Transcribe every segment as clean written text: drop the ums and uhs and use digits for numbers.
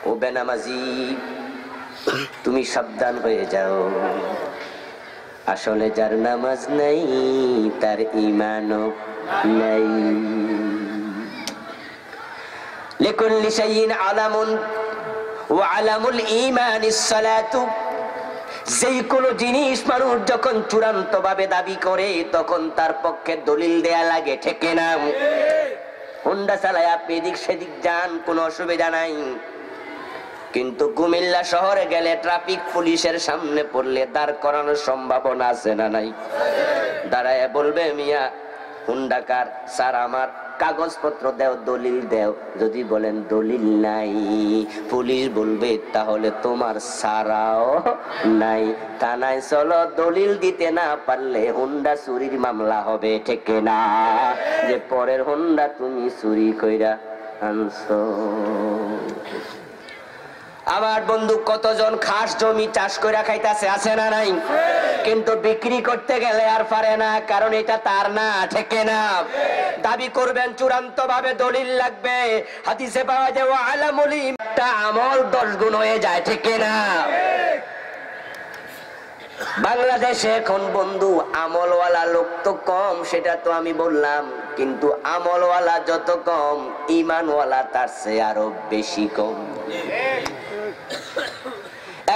ও বেনামাজি, তুমি সাবধান হয়ে যাও, আসলে যার নামাজ নাই তার ঈমানও নাই। লিকুল্লি শাইইন আলামুন ওয়া আলামুল ঈমানিস সালাতু। যেই কোনো জিনিস মানুষ যখন চূড়ান্ত ভাবে দাবি করে তখন তার পক্ষে দলিল দেয়া লাগে, ঠিক না? হোন্ডা চালায় আপনি এদিক সেদিক যান, কোনো অসুবিধা নাই, কিন্তু কুমিল্লা শহরে গেলে ট্রাফিক পুলিশের সামনে পড়লে দাঁড় করানোর সম্ভাবনা আছে না নাই? দাঁড়ায় বলবে, মিয়া হুন্ডা কার? স্যার আমার কাগজপত্র দেও, দলিল দেও। যদি বলেন দলিল নাই, পুলিশ বলবে তাহলে তোমার সারাও নাই, থানায় চলো, দলিল দিতে না পারলে হুন্ডা চুরির মামলা হবে, ঠিক না? যে পরের হুন্ডা তুমি চুরি কইরা আনছো। আমার বন্ধু কতজন খাস জমি চাষ করে খাইতেছে, আছে না নাই? কিন্তু বিক্রি করতে গেলে আর পারে না, কারণ এটা তার না, ঠিক না? দাবি করবেন চূড়ান্ত ভাবে দলিল লাগবে। হাদিসে পাওয়া যায় ওয়া আলামুল ঈমান, আমল 10 গুণ হয়ে যায়, ঠিক না? বাংলাদেশে এখন বন্ধু আমলওয়ালা লোক তো কম, সেটা তো আমি বললাম, কিন্তু আমলওয়ালা যত কম, ঈমানওয়ালা তার চেয়ে আরো বেশি কম।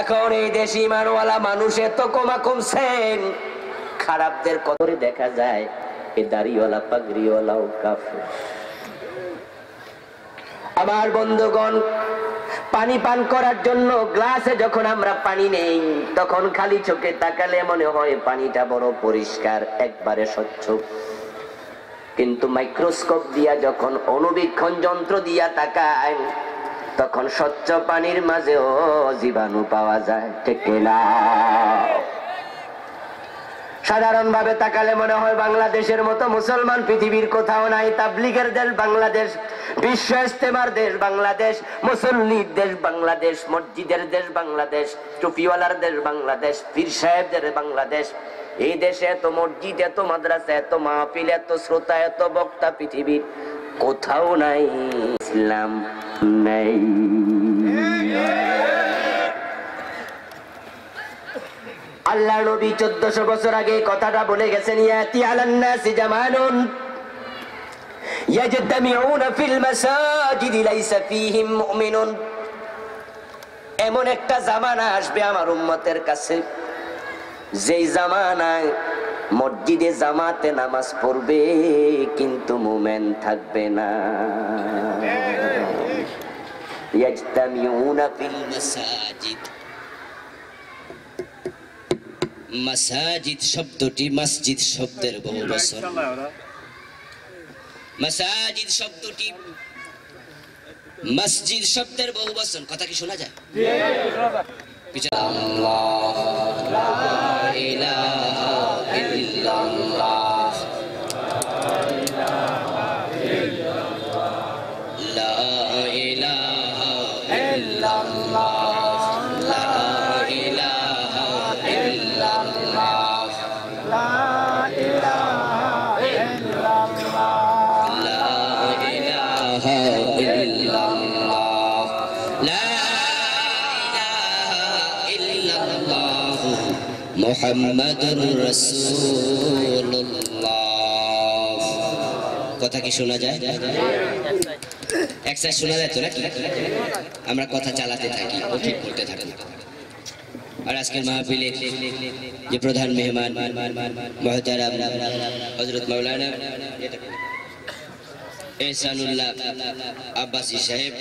এখন এই দেশে ঈমানওয়ালা মানুষ এত কমছেন, খারাপদের কদরে দেখা যায় এই দাড়িওয়ালা পাগড়িওয়ালাও কাফের। আমার বন্ধুগণ, পানি পান করার জন্য গ্লাসে যখন আমরা পানি নেই, তখন খালি চোখে তাকালে মনে হয় পানিটা বড় পরিষ্কার, একবারে স্বচ্ছ, কিন্তু মাইক্রোস্কোপ দিয়া যখন অনুবীক্ষণ যন্ত্র দিয়া তাকায় তখন স্বচ্ছ পানির মাঝেও জীবাণু পাওয়া যায়, ঠিক না? সাধারণ ভাবে তাকালে মনে হয় বাংলাদেশের মতো মুসলমান পৃথিবীর কোথাও নাই। তাবলীগের দেশ বাংলাদেশ, বিশ্ব ইস্তেমার দেশ বাংলাদেশ, মুসল্লির দেশ বাংলাদেশ, মসজিদের দেশ বাংলাদেশ, টুপিওয়ালার দেশ বাংলাদেশ, পীর সাহেবদের বাংলাদেশ। এই দেশে এত মসজিদ, এত মাদ্রাসা, এত মাহফিল, এত শ্রোতা, এত বক্তা পৃথিবীর কোথাও নাই, ইসলাম নাই। আল্লাহ নবী 1400 বছর আগে কথাটা বলে গেছেন, ইয়াতি আলান নাসি জামানুন ইয়াজতামিউনা ফিল মাসাজিদ লাইসা ফীহিম মুমিনুন। এমন একটা জামানা আসবে আমার উম্মতের কাছে, যেই জামানায় মসজিদে জামাতে নামাজ পড়বে কিন্তু মুমিন থাকবে না। ইয়াজতামিউনা ফিল মাসাজিদ, মাসাজিদ শব্দটি মসজিদ শব্দের বহু বচন। মাসাজিদ শব্দটি মসজিদ শব্দের বহু বচন। কথা কি শোনা যায়? আল্লাহ লা ইলাহা ইল্লাল্লাহ, লা ইলাহা ইল্লাল্লাহ, মুহাম্মাদুর রাসূলুল্লাহ। কথা কি শোনা যায়? একসাথে শোনা যায় তো নাকি? আমরা কথা চালাতে থাকি, ও ঠিক করতে থাকি। আর আজকের মাহফিলে যে প্রধান মেহমান মুহতারাম হযরত মাওলানা এহসানুল্লাহ আব্বাসী সাহেব,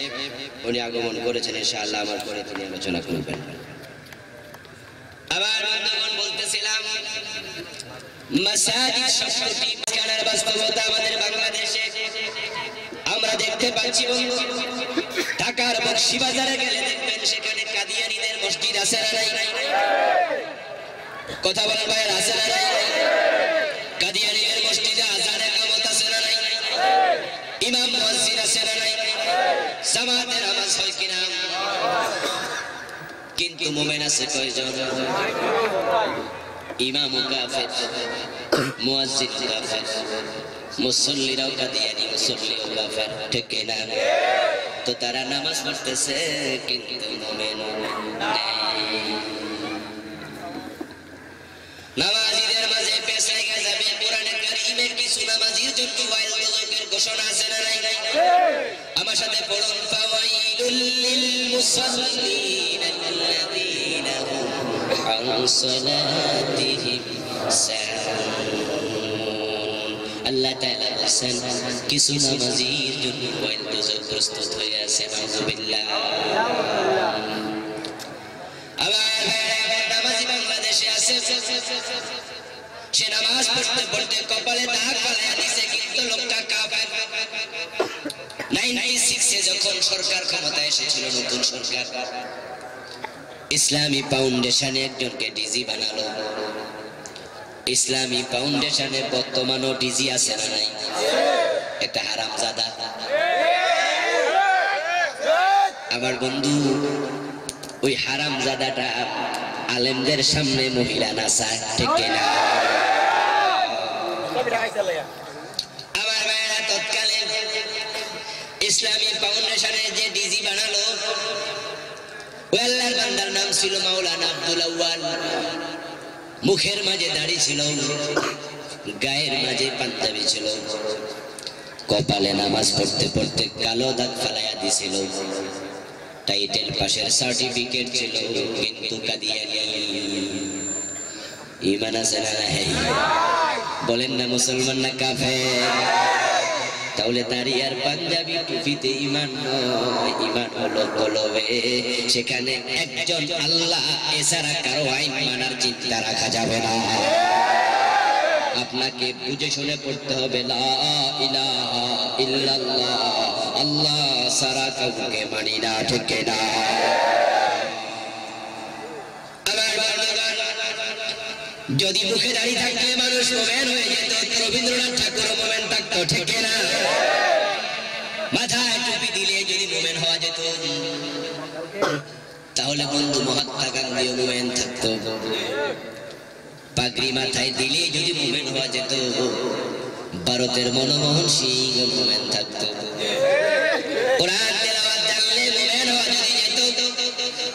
উনি আগমন করেছেন, ইনশাআল্লাহ আমার পরে তিনি আলোচনা করবেন। আবার বন্ধুগণ বলতেছিলাম, মাসাজিদ শব্দটি কানার বাস্তবতা আমাদের বাংলাদেশে আমরা দেখতে পাচ্ছি। ঢাকার বকশীবাজারে গেলে দেখবেন সেখানে কাদিয়ানীদের মসজিদ আছে না নাই? কথা বলেন ভাইয়ের, আছে না নাই? কাদিয়ানীদের মসজিদে আযান ইকামত আছে না নাই? ইমাম মুয়াজ্জিন আছে না নাই? জামাতের নামাজ হয় কিনা? কিন্তু মুমিন আছে কয়জন? ইমাম কাফের, মুয়াজ্জিন কাফের, মুসল্লিরাও কাদিয়ানী, মুসল্লিও কাফের, ঠিক না? তো তারা নামাজ পড়তেছে কিন্তু মুমিন নেই। নামাজীদের মাঝে পেছাই যাবে। কোরআনে কারীমে কিছু নামাজীর জন্য ওয়াইল দোজখের ঘোষণা আছে না নাই? আমার সাথে পড়ুন, ফাওয়াইলুল লিল মুসাল্লিন আল্লাযীনা হুম আন সালাতিহিম সাহুন। আল্লাহ তাআলা বলেন কিছু নামাজীর জন্য ওয়াইল দোজখ প্রস্তুত হয়ে আছে। নাউযুবিল্লাহ। আবার নামাজি বাংলাদেশে আছে, সে নামাজ পড়তে পড়তে কপালে দাগ ফালাইয়া দিছে, কিন্তু লোকটা কাফের। 96 যখন সরকার ক্ষমতায় এসেছিল, নতুন সরকার, ইসলামী ফাউন্ডেশনে একজনকে ডিজি বানালো। ইসলামী ফাউন্ডেশনে বর্তমানও ডিজি আছে না নাই? একটা হারামজাদা। আমার বন্ধু, ওই হারামজাদাটা আলেমদের সামনে মহিলা নাচায়, ঠিক কিনা? আমার ভাইয়েরা, তৎকালীন ইসলামী ফাউন্ডেশনের যে ডিজি বানালো, ওই আল্লাহর বান্দার নাম ছিল মাওলানা আব্দুল আউয়াল। মুখের মাঝে দাড়ি ছিল, গায়ের মাঝে পাঞ্জাবি ছিল, কপালে নামাজ পড়তে পড়তে কালো দাগ ফালাইয়া দিছিল। টাইটেল পাশের সার্টিফিকেট ছিল, কিন্তু কাদিয়ানি। ঈমান আছে না নাই? বলেন না মুসলমান না কাফের? তাহলে দাড়ি আর পাঞ্জাবি টুপিতে ঈমান নয়, ঈমান হলো কলবে। সেখানে একজন আল্লাহ এছাড়া কারো আইন মানার চিন্তা রাখা যাবে না। আপনাকে বুঝে শুনে পড়তে হবে, লা ইলাহা ইল্লাল্লাহ, আল্লাহ সারা কাউকে মানি না, ঠিক না? যদি মুখে দাঁড়িয়ে থাকতে মানুষ মোমেন হয়ে যেত, রবীন্দ্রনাথ ঠাকুর মোমেন থাকতো, ঠিক না? মাথায় টুপি দিলে যদি মোমেন হওয়া যেত, তাহলে বন্ধু মহাত্মা গান্ধীও মোমেন থাকতো। পাগড়ি মাথায় দিলে যদি মোমেন হওয়া যেত, ভারতের মনমোহন সিং মোমেন থাকতো। কোরআন তেলাওয়াত জানলে মোমেন হওয়া যদি যেত,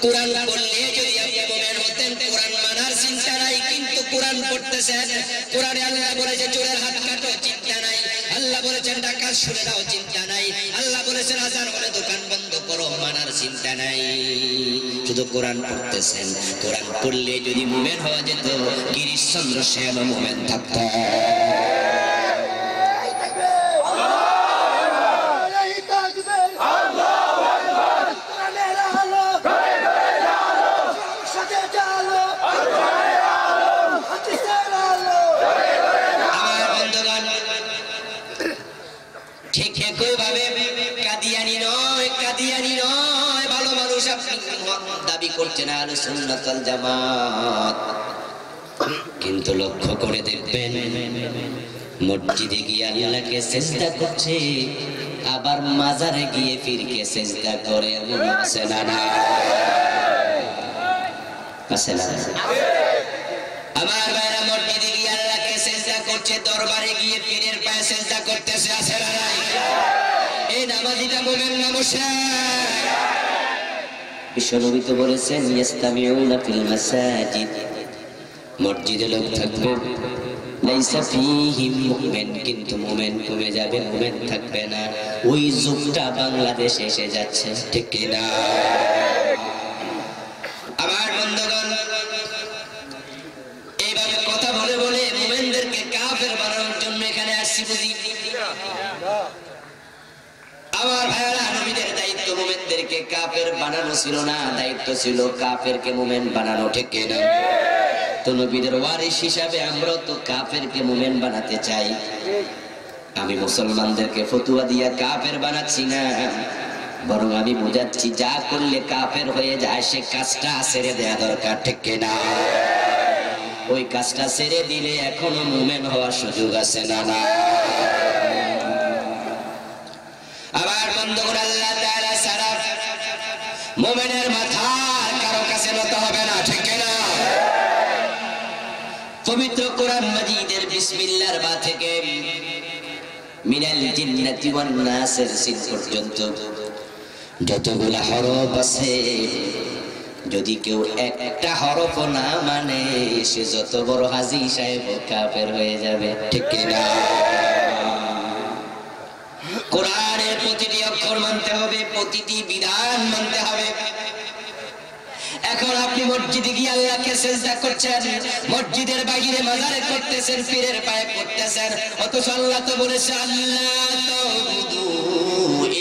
কোরআন পড়লে যদি আপনি মোমেন হতেন, কোরআন মানার চিন্তা নাই, কিন্তু কোরআন পড়তেছেন। কোরআনে আল্লাহ বলেছে চোরের হাত কাটো, চিন্তা নাই। আল্লাহ বলেছেন ডাকাত শুনে দাও, চিন্তা নাই। আল্লাহ বলেছেন আজান হলে দোকান বন্ধ করো, মানার চিন্তা নাই। শুধু কোরআন পড়তেছেন। কোরআন পড়লে যদি মোমেন হওয়া যেত, গিরিশচন্দ্র সেন মোমেন থাকতো। করছেন আহলে সুন্নাত ওয়াল জামাত, কিন্তু লক্ষ্য করে দেখবেন মসজিদে গিয়ে আল্লাহকে সিজদা করছে, আবার মাজারে গিয়ে ফিরকে সিজদা করে। এমন আছে না? না আছে না? আমার ভাইরা মসজিদে গিয়ে আল্লাহকে সিজদা করছে, দরবারে গিয়ে পীরের পায়ে সিজদা করতেছে, আছে না? এই নামাজিটা মুমিন না মুশরিক? বিশ্বনবী তো বলেছেন ইয়াস্তামিউনা ফিল মাসাজিদ, মসজিদে লোক থাকবে, লাইসা ফীহিম মুমিন, কিন্তু মুমিন কমে যাবে, মুমিন থাকবে না। ওই যুগটা বাংলাদেশে এসে যাচ্ছে, ঠিক কি না? আমার বন্ধুগণ, এইভাবে কথা বলে বলে মুমিনদেরকে কাফের বানানোর জন্য এখানে আসছি বুঝি। আমার ভাইরা, নবীদের দায়িত্ব মুমিনদেরকে কাফের বানানো ছিল না, দায়িত্ব ছিল কাফেরকে মুমিন বানানো, ঠিক কি না? তো নবীদের ওয়ারিস হিসাবে আমরা তো কাফেরকে মুমিন বানাতে চাই। আমি মুসলমানদেরকে ফতুয়া দিয়া কাফের বানাচ্ছি না, বরং আমি বুঝাচ্ছি যা করলে কাফের হয়ে যায় সে কাজটা ছেড়ে দেয়া দরকার, ঠিক কি না? ওই কাজটা ছেড়ে দিলে এখনো মুমিন হওয়ার সুযোগ আছে না? না। আবার বন্ধুগণ, আল্লাহ তাআলা ছাড়া মুমিনের মাথা কারো কাছে নত হবে না, ঠিক কি না? পবিত্র কোরআন মাজিদের বিসমিল্লাহর বা থেকে মিনাল জিন্নাতি ওয়ান নাসের সিন পর্যন্ত যতগুলা হরফ আছে যদি কেউ একটা হরফ না মানে সে যত বড় হাজী সাহেব কাফের হয়ে যাবে, ঠিক কিনা? কোরআনের প্রতিটি অক্ষর মানতে হবে, প্রতিটি বিধান মানতে হবে। এখন আপনি মসজিদে গিয়ে আল্লাহকে সিজদা করছেন, মসজিদের বাইরে মাজারে করতেছেন, পীরের পায়ে করতেছেন, অথচ আল্লাহ তো বলেছে আল্লাহ তা'বুদু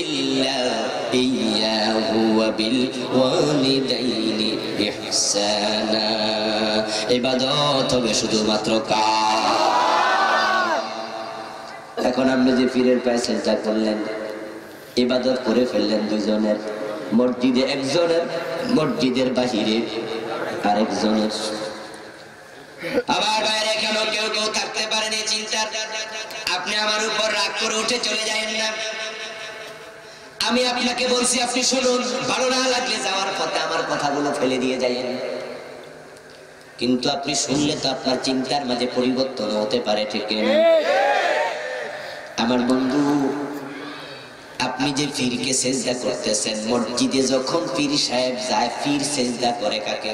ইল্লা ইয়াহু ওয়া বিল ওয়ালিদাইনি ইহসানা। ইবাদত হবে শুধুমাত্র কার? এখন আপনি যে পীরের পায়ে সিজদা করলেন, ইবাদত করে ফেললেন দুইজনের, মসজিদে একজনের, মসজিদের বাহিরে আরেকজনের। আবার বাইরে কেন কেউ কেউ থাকতে পারেন এই চিন্তার, আপনি আমার উপর রাগ করে উঠে চলে যাবেন না। আমি আপনাকে বলছি, আপনি শুনুন, ভালো না লাগলে যাওয়ার পথে আমার কথাগুলো ফেলে দিয়ে যাবেন। কিন্তু আপনি শুনলে তো আপনার চিন্তার মাঝে পরিবর্তন হতে পারে, ঠিক না? আমার বন্ধু, আপনি যে পীরকে সিজদা করতেছেন, মসজিদে যখন পীর সাহেব যায়, পীর সিজদা করে কাকে?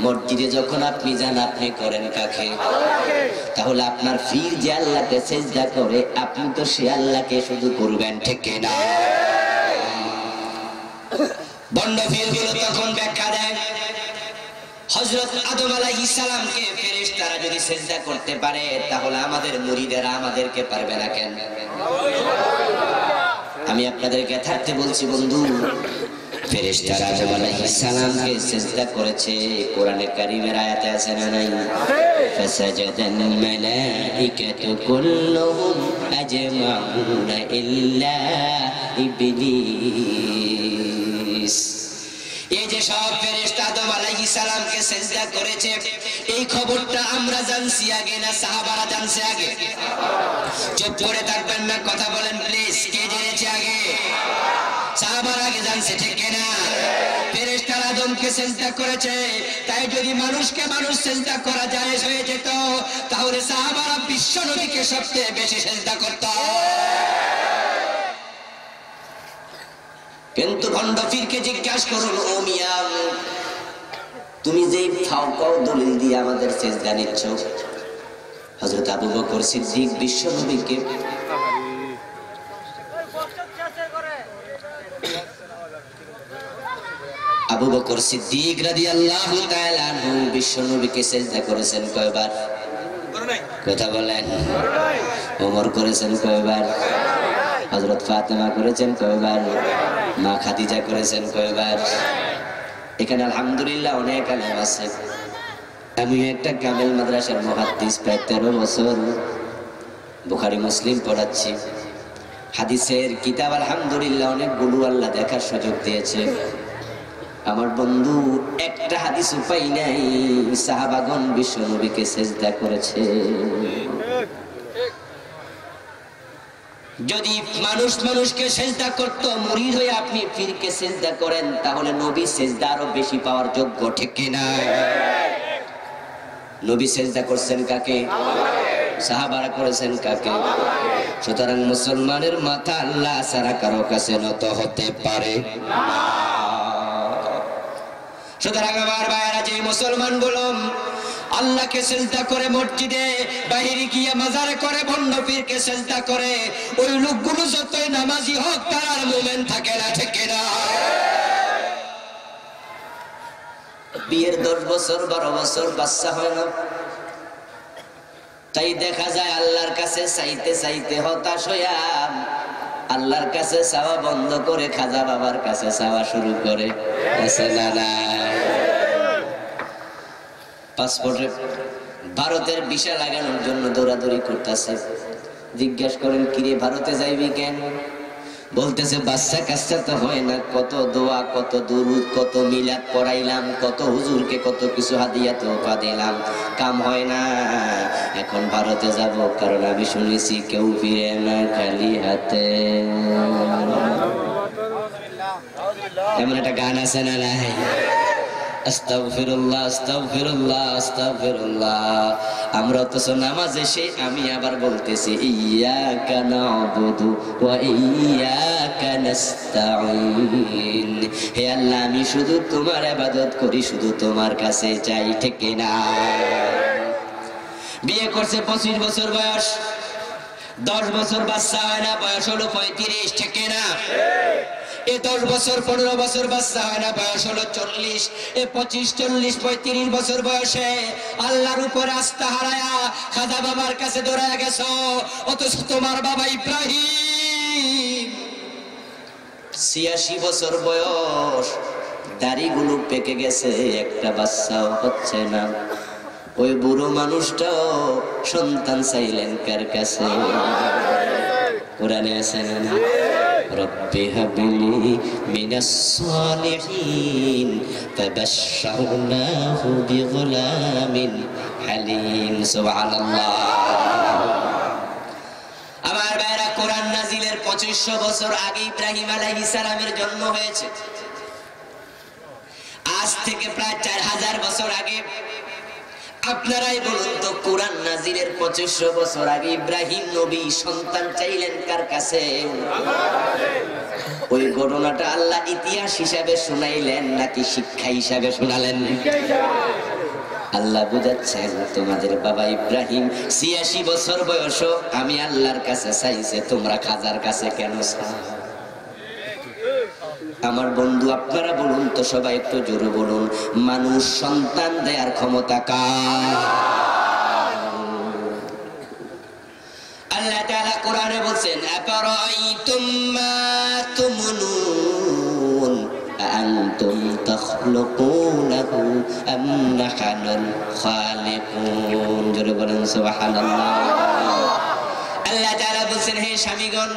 মসজিদে যখন আপনি যান, আপনি করেন কাকে? তাহলে আপনার পীর যে আল্লাহকে সিজদা করে, আপনি তো সে আল্লাহকে শুধু করবেন, ঠিক না? বন্ড পীরগুলো তখন ব্যাখ্যা দেয়, হযরত আদম আলাইহিস সালামকে ফেরেশতারা যদি সিজদা করতে পারে, তাহলে আমাদের মুরিদেরা আমাদেরকে পারবে না কেন? আমি আপনাদেরকে থাকতে বলছি বন্ধু, ফেরেশতারা আদম আলাইহিস সালামকে সিজদা করেছে, কোরআনে কারীমের আয়াতে আছে না নাই? ফাসাজাদাল মালাইকাতু কুল্লুহুম আজমাউনা ইল্লা ইবলিস। এই যে সব ফেরেশতা আদম আলাইহিস সালামকে সিজদা করেছে, এই খবরটা আমরা জানছি আগে না সাহাবারা জানছে আগে? চুপ করে থাকবেন না, কথা বলেন প্লিজ। কে জেনেছে আগে? সাহাবারা আগে জানছে, ঠিক না? ফেরেশতারা আদমকে সিজদা করেছে, তাই যদি মানুষকে মানুষ সিজদা করা জায়েজ হয়ে যেত, তাহলে সাহাবারা বিশ্ব নবীকে সবচেয়ে বেশি সিজদা করত। কিন্তু ভণ্ড পীরকে জিজ্ঞাসা করুন, ও মিয়া, তুমি যে ফাওকাও দলিল দিয়ে আমাদের সিজদা নিচ্ছ, হযরত আবু বকর সিদ্দিক বিশ্ব নবীকে আবু বকর সিদ্দিক রাদিয়াল্লাহু তাআলা আনহু বিশ্ব নবীকে সিজদা করেছেন কয়বার? কথা বলেন। ওমর করেছেন কয়বার? হযরত ফাতেমা করেছেন কয়বার? মা খাদিজা করেছেন কয়বার? এখানে আলহামদুলিল্লাহ অনেক আলেম আছে। আমি একটা কামেল মাদ্রাসার মুহাদ্দিস, প্রায় 13 বছর বুখারী মুসলিম পড়াচ্ছি। হাদিসের কিতাব আলহামদুলিল্লাহ অনেকগুলো আল্লাহ দেখার সুযোগ দিয়েছে। আমার বন্ধু, একটা হাদিস পাই নাই সাহাবাগণ বিশ্ব নবীকে সিজদা করেছে। যদি মানুষ মানুষকে সিজদা করত, মুরিদ হয়ে আপনি পীরকে সিজদা করেন, তাহলে নবী সিজদা আরো বেশি পাওয়ার যোগ্য, ঠিক কিনা? নবী সিজদা করছেন কাকে? সাহাবারা করেছেন কাকে? সুতরাং মুসলমানের মাথা আল্লাহ ছাড়া কারো কাছে নত হতে পারে না। সুতরাং আমার ভাইয়েরা, যে মুসলমান গুলো আল্লাহকে সিজদা করে মসজিদে বাইরে গিয়ে মাজারে করে, ভণ্ড পীরকে সিজদা করে, ওই লোকগুলো যতই নামাজি হোক তার আর মুমিন থাকে না, ঠিক না? বিয়ের 10 বছর 12 বছর বাচ্চা হয় না, তাই দেখা যায় আল্লাহর কাছে চাইতে চাইতে হতাশ হইয়া আল্লাহর কাছে চাওয়া বন্ধ করে খাজা বাবার কাছে চাওয়া শুরু করে। পাসপোর্টে ভারতের ভিসা লাগানোর জন্য দৌড়াদৌড়ি করতেছে। জিজ্ঞেস করেন, কিরে ভারতে যাইবি কেন? বলতেছে বাচ্চা কাচ্চা তো হয় না, কত দোয়া, কত দুরুদ, কত মিলাদ পড়াইলাম, কত হুজুরকে কত কিছু হাদিয়া তোফা দিলাম, কাম হয় না। এখন ভারতে যাব, কারণ আমি শুনেছি কেউ ফিরে না খালি হাতে। এমন একটা গান আছে না নাই? আস্তাগফিরুল্লাহ আস্তাগফিরুল্লাহ আস্তাগফিরুল্লাহ। আমরা তো নামাজে এসে আমি আবার বলতেছি ইয়্যাকা না'বুদু ওয়া ইয়্যাকা নাস্তাঈন। হে আল্লাহ, আমি শুধু তোমার ইবাদত করি, শুধু তোমার কাছে চাই, ঠিক না? বিয়ে করছে 25 বছর বয়স, 10 বছর বাচ্চা হয় না, বয়স হলো 35, ঠিক না? এ 10 বছর 15 বছর বাচ্চা হয় না, বয়স হলো 40। এ 25 40 35 বছর বয়সে আল্লাহর উপর আস্থা হারায়া খাজা বাবার কাছে দৌড়ায় গেছো, অথচ তোমার বাবা ইব্রাহিম 86 বছর বয়স, দাড়িগুলো পেকে গেছে, একটা বাচ্চাও হচ্ছে না। ওই বুড়ো মানুষটাও সন্তান চাইলেন কার কাছে? কোরআনে আছে না, রব্বি হাবলি মিনাস সালিহিন ফাবাশশারনাহু বিগুলামিন হালিম। সুবহানাল্লাহ। আমার ভাইরা, কোরআন নাজিলের 2500 বছর আগে ইব্রাহিম আলাইহিস সালামের জন্ম হয়েছে। আজ থেকে প্রায় 4000 বছর আগে। আপনারাই বলুন তো, কোরআন নাজিলের 2500 বছর আগে ইব্রাহিম নবী সন্তান চাইলেন কার কাছে? ওই ঘটনাটা আল্লাহ ইতিহাস হিসাবে শুনাইলেন নাকি শিক্ষা হিসাবে শুনালেন? আল্লাহ বুঝাচ্ছেন, তোমাদের বাবা ইব্রাহিম 86 বছর বয়স আমি আল্লাহর কাছে চাইছে, তোমরা খাজার কাছে কেন চাও? আমার বন্ধু, আপনারা বলুন তো, সবাই একটু জোরে বলুন, মানুষ সন্তান দেয়ার ক্ষমতা কার? আল্লাহ তাআলা কোরআনে বলেন, আফারাআইতুম মা তুমনুন আনতুম তাখলুকুনাহু আম নাহনুল খালিকুন। জোরে বলেন সুবহানাল্লাহ। আল্লাহ তাআলা বলেন, হে স্বামীগণ,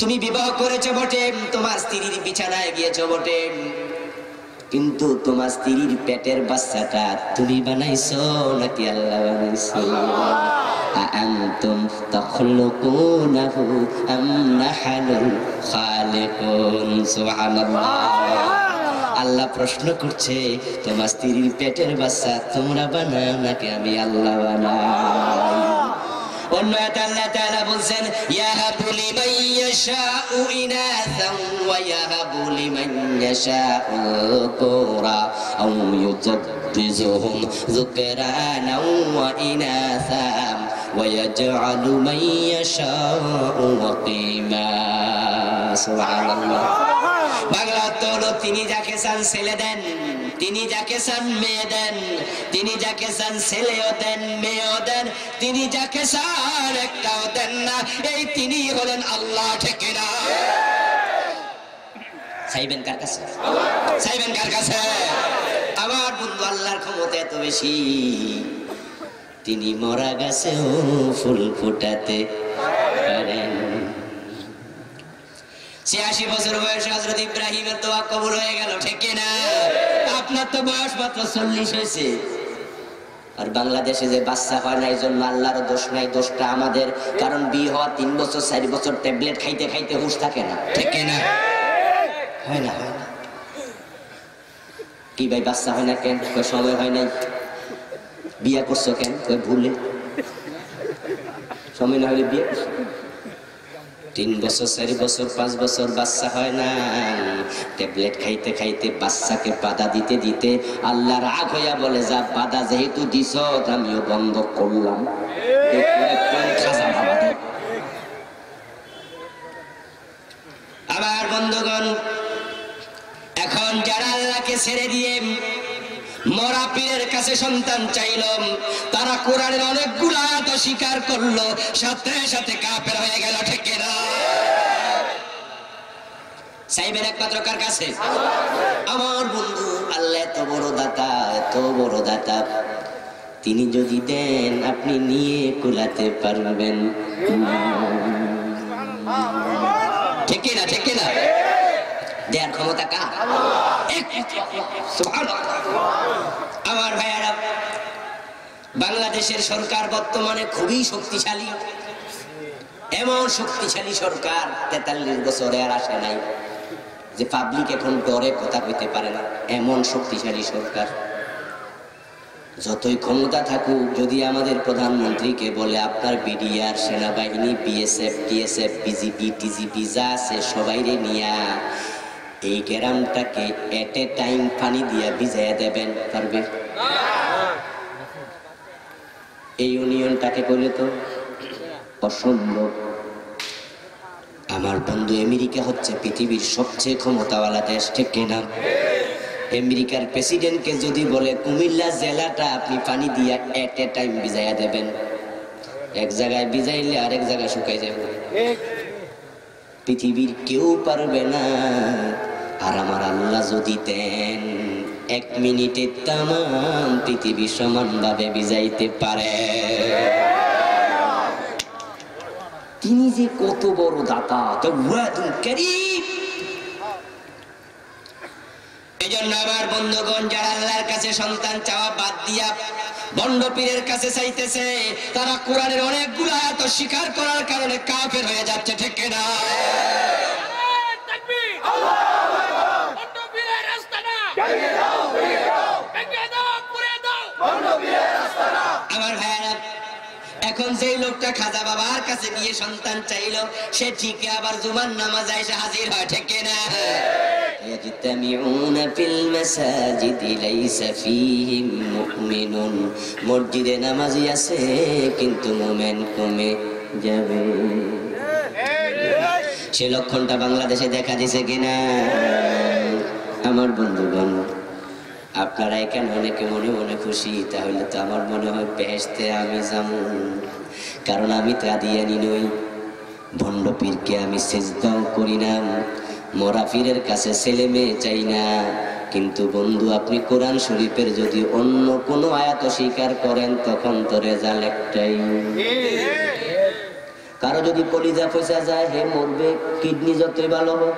তুমি বিবাহ করেছো বটে, তোমার স্ত্রীর বিছানায় গিয়েছো বটে, কিন্তু তোমার স্ত্রীর পেটের বাচ্চাটা তুমি বানাইছো নাকি আল্লাহ বানাইছো? আনতুম তাখলুকুনাহু আম নাহনুল খালিকুন। সুবহানাল্লাহ। আল্লাহ প্রশ্ন করছে, তোমার স্ত্রীর পেটের বাচ্চা তোমরা বানাও নাকি আমি আল্লাহ বানাই? অন্য আয়াতে আল্লাহ তাআলা বলেন, ইয়াহাবু লিমান ইয়াশাউ ইনাসান ওয়া ইয়াহাবু লিমান ইয়াশাউ যুকরা আও ইউযাব্বিজুহুম যুকরানা ওয়া ইনাসা ওয়া ইয়াজআলু মান ইয়াশাউ ওয়াকিমা। সুবহানাল্লাহ। বাংলা অর্থ হলো, তিনি যাকে চান ছেলে দেন, তিনি যাকে চান মেয়ে দেন, তিনি যাকে চান ছেলেও দেন মেয়েও দেন, তিনি যাকে চান একটাও দেন না। এই তিনি হলেন আল্লাহ, ঠিক না? চাইবেন কার কাছে? চাইবেন কার কাছে? আমার বন্ধু, আল্লাহর ক্ষমতা এত বেশি, তিনি মরা গাছেও ফুল ফুটাতে পারেন। 86 বছর বয়সে হযরত ইব্রাহিমের দোয়া কবুল হয়ে গেল, ঠিক না? আপনার তো বয়স মাত্র 40 হয়েছে। আর বাংলাদেশে যে বাচ্চা হয় না, এই জন্য আল্লাহর দোষ নাই, দোষটা আমাদের। কারণ বিয়ে হওয়া 3 বছর 4 বছর ট্যাবলেট খাইতে খাইতে হুঁশ থাকে না, ঠিক না? হয় না, হয় না। কি ভাই, বাচ্চা হয় না কেন? সময় হয় নাই। বিয়ে করছো কেন? ভুলে সময় না হলে বিয়ে করছো। 3 বছর 4 বছর 5 বছর বাচ্চা হয় না, ট্যাবলেট খাইতে খাইতে বাচ্চাকে বাধা দিতে দিতে আল্লাহ রাগ হইয়া বলে, যা বাধা যেহেতু দিছ আমিও বন্ধ করলাম। আবার বন্ধুগণ, এখন যারা আল্লাহকে ছেড়ে দিয়ে মরা পীরের কাছে সন্তান চাইল, তারা কোরআনের অনেকগুলো আয়াত স্বীকার করলো, সাথে সাথে কাফের হয়ে গেল, ঠিক না? চাইবেন একমাত্র কার কাছে? আমার বন্ধু, আল্লাহ এত বড় দাতা, এত বড় দাতা, তিনি যদি দেন আপনি নিয়ে কুলাতে পারবেন, ঠিক না? ঠিক না? দেয়ার ক্ষমতা কার? আমার ভাইয়ারা, বাংলাদেশের সরকার বর্তমানে খুবই শক্তিশালী, এমন শক্তিশালী সরকার 43 বছরে আর আসে নাই। যে পাবলিক এখন ডরে কথা কইতে পারে না, এমন শক্তিশালী সরকার। যতই ক্ষমতা থাকুক, যদি আমাদের প্রধানমন্ত্রীকে বলে আপনার বিডিআর, সেনাবাহিনী, বিএসএফ, টিএসএফ, বিজিবি, টিজিবি যা আছে সবাইরে নিয়া এই গ্রামটাকে এট এ টাইম পানি দিয়া ভিজাইয়া দেবেন, পারবে? এই ইউনিয়নটাকে কইলে তো অসম্ভব। আমার বন্ধু, আমেরিকা হচ্ছে পৃথিবীর সবচেয়ে ক্ষমতাওয়ালা দেশ, ঠিক কিনা? আমেরিকার প্রেসিডেন্টকে যদি বলে কুমিল্লা জেলাটা আপনি পানি দিয়া এট এ টাইম ভিজাইয়া দেবেন, এক জায়গায় ভিজাইলে আরেক জায়গায় শুকাই যাবে, পৃথিবীর কেউ পারবে না। আর আমার আল্লাহ যদি দেন, 1 মিনিটে তামাম পৃথিবী সমানভাবে ভিজাইতে পারে। তিনি যে কত বড় দাতা, এই জন্য আমার বন্ধুগণ, যারা আল্লাহর কাছে সন্তান চাওয়া বাদ দিয়া বন্ড পীরের কাছে চাইতেছে, তারা কোরআনের অনেকগুলো আয়াত স্বীকার করার কারণে কাফের হয়ে যাচ্ছে, ঠিক না? আমার ভাইয়েরা, এখন যেই লোকটা খাজা বাবার কাছে গিয়ে সন্তান চাইলো, সে ঠিক আবার জুমার নামাজে এসে হাজির হয়, ঠিক না? মসজিদে নামাজি আছে কিন্তু মোমেন কমে যাবে। সে লক্ষণটা বাংলাদেশে দেখা দিছে কিনা? আমার বন্ধুগণ, আপনারা এখানে অনেকে মনে মনে খুশি, তাহলে তো আমার মনে হয় বেহেশতে আমি যাবো, কারণ আমি কাদিয়ানি নই, ভণ্ড পীরকে আমি সেজদাও করি না, মরা পীরের কাছে ছেলে মেয়ে চাই না। কিন্তু বন্ধু, আপনি কোরআন শরীফের যদি অন্য কোনো আয়াত স্বীকার করেন, তখন তো রেজাল্ট একটাই। কারো যদি কলিজা পয়সা যায়, হে মরবে, কিডনি যতই ভালো হোক,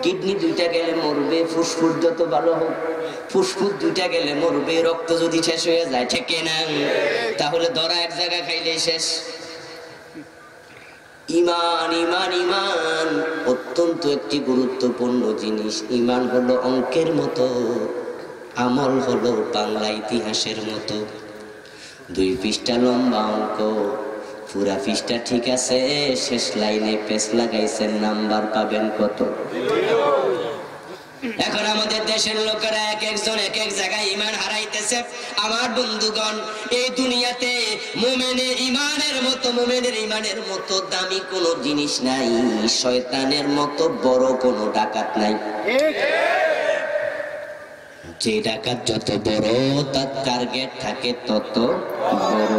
কিডনি 2টা গেলে মরবে, ফুসফুস যত ভালো হোক, ফুসফুস 2টা গেলে মরবে, রক্ত যদি শেষ হয়ে যায়, ঠিক না? তাহলে ধরা এক জায়গায় খাইলে শেষ। ইমান, ইমান, ইমান অত্যন্ত একটি গুরুত্বপূর্ণ জিনিস। ইমান হলো অঙ্কের মতো, আমল হলো বাংলা ইতিহাসের মতো। 2 পৃষ্ঠা লম্বা অঙ্ক, পুরা পৃষ্ঠা ঠিক আছে, শেষ লাইনে পেস লাগাইছেন, নাম্বার পাবেন কত? এখন আমাদের দেশের লোকেরা এক একজন এক এক জায়গায় ইমান হারাইতেছে। আমার বন্ধুগণ, এই দুনিয়াতে মুমিনের ইমানের মতো দামি কোনো জিনিস নাই, শয়তানের মতো বড় কোনো ডাকাত নাই। যে ডাকাত যত বড়, তার টার্গেট থাকে তত বড়।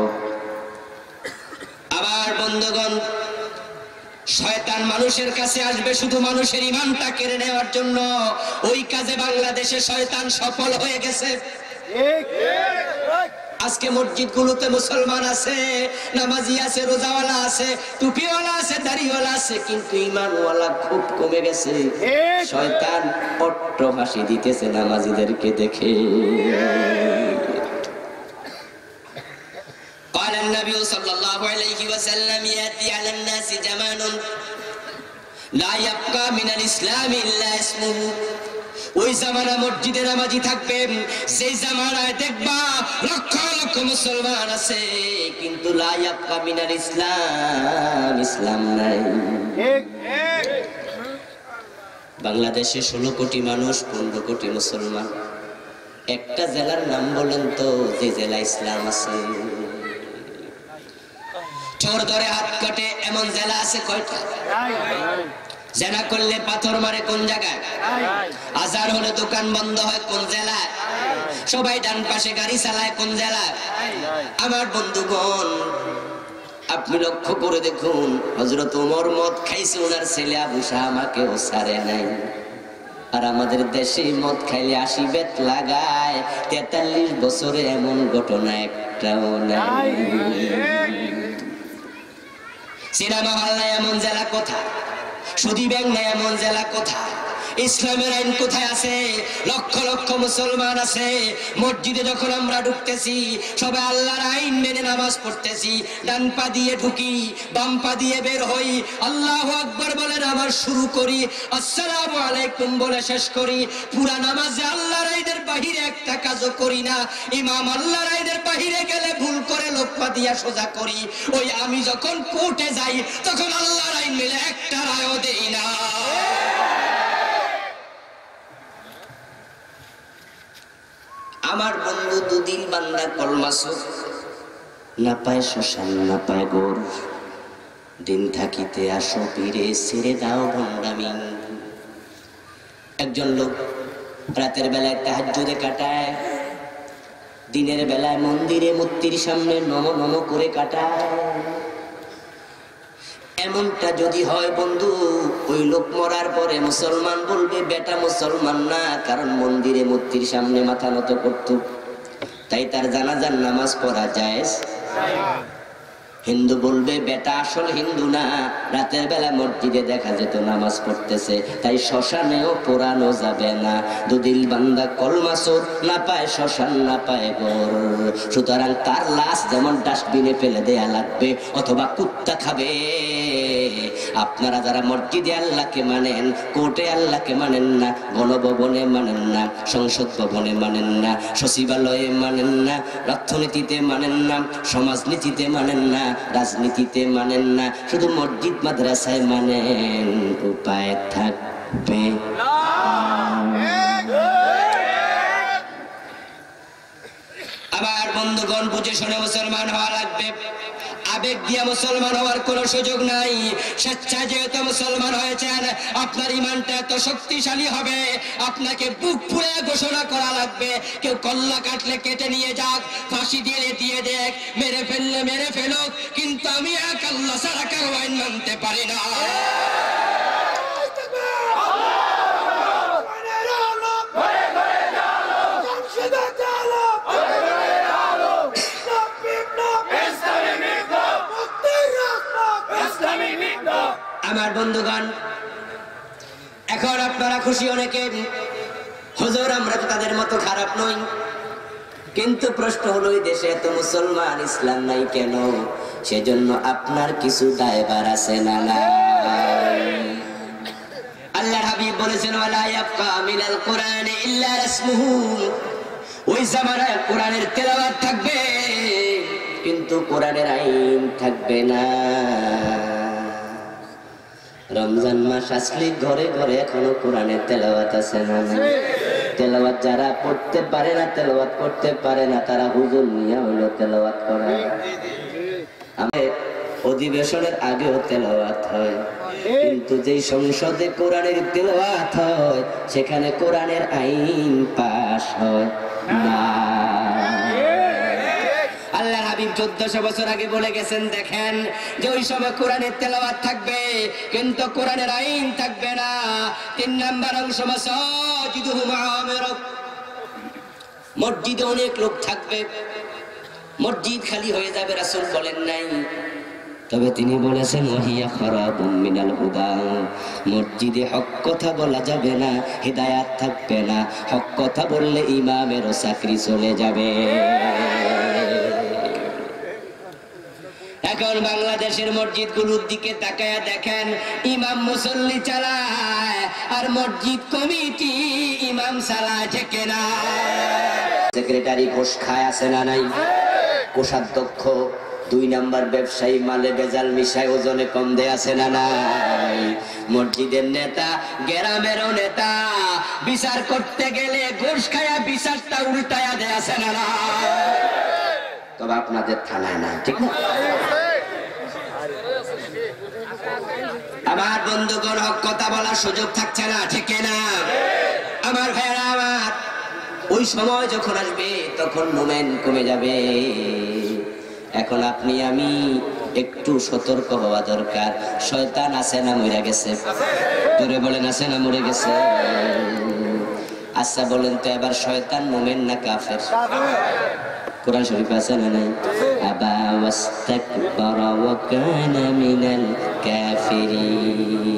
আবার বন্ধুগণ, শয়তান মানুষের কাছে আসবে শুধু মানুষের ইমানটা কেড়ে নেওয়ার জন্য। ওই কাজে বাংলাদেশে শয়তান সফল হয়ে গেছে। আজকে মসজিদগুলোতে মুসলমান আছে, নামাজি আছে, রোজাওয়ালা আছে, টুপিওয়ালা আছে, দাড়িওয়ালা আছে, কিন্তু ইমানওয়ালা খুব কমে গেছে। শয়তান অট্টহাসি দিতেছে নামাজিদেরকে দেখে। قال النبي صلى الله عليه وسلم يأتي على الناس زمان لا يبقى من الإسلام إلا اسمه। ওই জামানা মসজিদে নামাজি থাকবে, সেই জামানায় দেখবা লক্ষ লক্ষ মুসলমান আছে, কিন্তু লা ইয়াবকা মিনাল ইসলাম, ইসলাম নাই। বাংলাদেশে 16 কোটি মানুষ, 15 কোটি মুসলমান। একটা জেলার নাম বলেন তো যে জেলা ইসলাম আছে? চোর ধরে হাত কাটে এমন জেলা আছে কয়টা? জেনা করলে পাথর মারে কোন জায়গায়? আজার হলে দোকান বন্ধ হয় কোন জেলায়? সবাই ডান পাশে গাড়ি চালায় কোন জেলায়? আমার বন্ধুগণ, আপনি লক্ষ্য করে দেখুন, হযরত ওমর মদ খাইছে, ওনার ছেলে আবু শামাকেও ছাড়ে নাই। আর আমাদের দেশে মদ খাইলে 80 বেত লাগায়, 43 বছরে এমন ঘটনা একটাও নাই। সিনেমা হল নাই এমন জেলা কোথায়? সুদী ব্যাংক নাই এমন জেলা কোথায়? ইসলামের আইন কোথায় আছে? লক্ষ লক্ষ মুসলমান আছে, মসজিদে যখন আমরা ঢুকতেছি সবাই আল্লাহর আইন মেনে নামাজ পড়তেছি, ডান পা দিয়ে ঢুকি, বাম পা দিয়ে বের হই, আল্লাহু আকবার বলে নামাজ শুরু করি, আসসালামু আলাইকুম বলে শেষ করি। পুরা নামাজে আল্লাহর আইনের বাহিরে একটা কাজও করি না। ইমাম আল্লাহর আইনের বাহিরে গেলে ভুল করে লোকমা দিয়া সোজা করি। ওই আমি যখন কোর্টে যাই তখন আল্লাহর আইন মেলে একটা রায়ও দেই না। আমার বন্ধু দুদিন বান্দা কলমাসুক, না পায় শ্মশান না পায় গোর, দিন থাকিতে আসো পীরে ছেড়ে দাও ভণ্ডামি। একজন লোক রাতের বেলায় তাহাজ্জুদে কাটায়, দিনের বেলায় মন্দিরে মূর্তির সামনে নম নম করে কাটায়। এমনটা যদি হয় বন্ধু, ওই লোক মরার পরে মুসলমান বলবে বেটা মুসলমান না, কারণ মন্দিরে মূর্তির সামনে মাথা নত করত, তাই তার জানাজার নামাজ পড়া যায়। হিন্দু বলবে বেটা আসল হিন্দু না, রাতের বেলা মসজিদে দেখা যেত নামাজ পড়তেছে, তাই শ্মশানেও পোড়ানো যাবে না। দুদিল বান্দা কলমাসুর, না পায় শ্মশান না পায় গোর, সুতরাং তার লাশ যেমন ডাস্টবিনে ফেলে দেয়া লাগবে অথবা কুত্তা খাবে। আপনারা যারা মসজিদে আল্লাহকে মানেন, কোর্টে আল্লাহকে মানেন না, গণভবনে মানেন না, সংসদ ভবনে মানেন না, সচিবালয়ে মানেন না, অর্থনীতিতে মানেন না, সমাজনীতিতে মানেন না, রাজনীতিতে মানেন না, শুধু মসজিদ মাদ্রাসায় মানেন, উপায় থাকবে। আবার বন্ধুগণ বুঝে শুনে মুসলমান হওয়া লাগবে। আবেগ দিয়া মুসলমান হওয়ার কোন সুযোগ নাই। স্বেচ্ছায় যেহেতু মুসলমান হয়েছেন, আপনার ইমানটা এত শক্তিশালী হবে, আপনাকে বুক ফুলে ঘোষণা করা লাগবে। কেউ কল্লা কাটলে কেটে নিয়ে যাক, ফাঁসি দিলে দিয়ে দেখ, মেরে ফেললে মেরে ফেলুক, কিন্তু আমি এক আল্লাহ ছাড়া কারো আইন মানতে পারি না। আমার বন্ধুগণ, এখন আপনারা খুশি অনেকে, হুজুর আমরা তো তাদের মতো খারাপ নই, কিন্তু প্রশ্ন হলো এই দেশে এত মুসলমান, ইসলাম নাই কেন? সেজন্য আপনার কিছু দায়ভার আছে না নাই? আল্লাহর হাবিব বলেছেন ওয়ালা ইয়াবকা মিনাল কুরআনি ইল্লা রাসমুহু, ওই জামানায় কোরআনের তেলাওয়াত থাকবে কিন্তু কোরআনের আইন থাকবে না। রমজান মাস আসলে ঘরে ঘরে এখনো কোরআনের তেলাওয়াত আছে না? তেলাওয়াত যারা পড়তে পারে না, তেলাওয়াত করতে পারে না, তারা হুজুর নিয়ে হলো তেলাওয়াত করে। আমাদের অধিবেশনের আগেও তেলাওয়াত হয়, কিন্তু যেই সংসদে কোরআনের তেলাওয়াত হয় সেখানে কোরআনের আইন পাশ হয় না। আল্লাহর হাবিব 1400 বছর আগে বলে গেছেন, দেখেন যে ওই সময় কোরআনের তেলাওয়াত থাকবে কিন্তু কোরআনের আইন থাকবে না। 3 নাম্বার অংশ, মাসাজিদুহু মুআমিরাত, মসজিদে অনেক লোক থাকবে, মসজিদ খালি হয়ে যাবে। রাসূল বলেন নাই, তবে তিনি বলেছেন ওয়াহিয়া খারাবুম মিনাল হুদা, মসজিদে হক কথা বলা যাবে না, হিদায়াত থাকবে না। হক কথা বললে ইমামেরও চাকরি চলে যাবে। এখন বাংলাদেশের মসজিদগুলোর দিকে তাকায়া দেখেন, ইমাম মুসল্লি চালায় আর মসজিদ কমিটি ইমাম চালায়, ঠিক না? সেক্রেটারি ঘোষ খায় আছে না নাই? কোষাধ্যক্ষ 2 নাম্বার ব্যবসায়ী মালে বেজাল মিশায় ওজনে কম দেয় আছে না নাই? মসজিদের নেতা, গ্রামেরও নেতা, বিচার করতে গেলে ঘোষ খায়া বিচারটা উল্টায়া দেয় আছে না না? তবে আপনাদের থানায় না, ঠিক না? আমার বন্ধুগণ, হক কথা বলার সুযোগ থাকছে না, ঠিক না? আমার ভাইরা আমার, ওই সময় যখন আসবে তখন মোমেন্ট কমে যাবে। এখন আপনি আমি একটু সতর্ক হওয়া দরকার। শয়তান আছে না মরে গেছে? জোরে বলেন, আছে না মরে গেছে? আচ্ছা বলেন তো এবার, শয়তান মুমিন না কাফের? কোরআন শরীফ আছে না নাই? আবা ওয়াস্তাকবারা ওয়া কানা মিনাল কাফিরিন,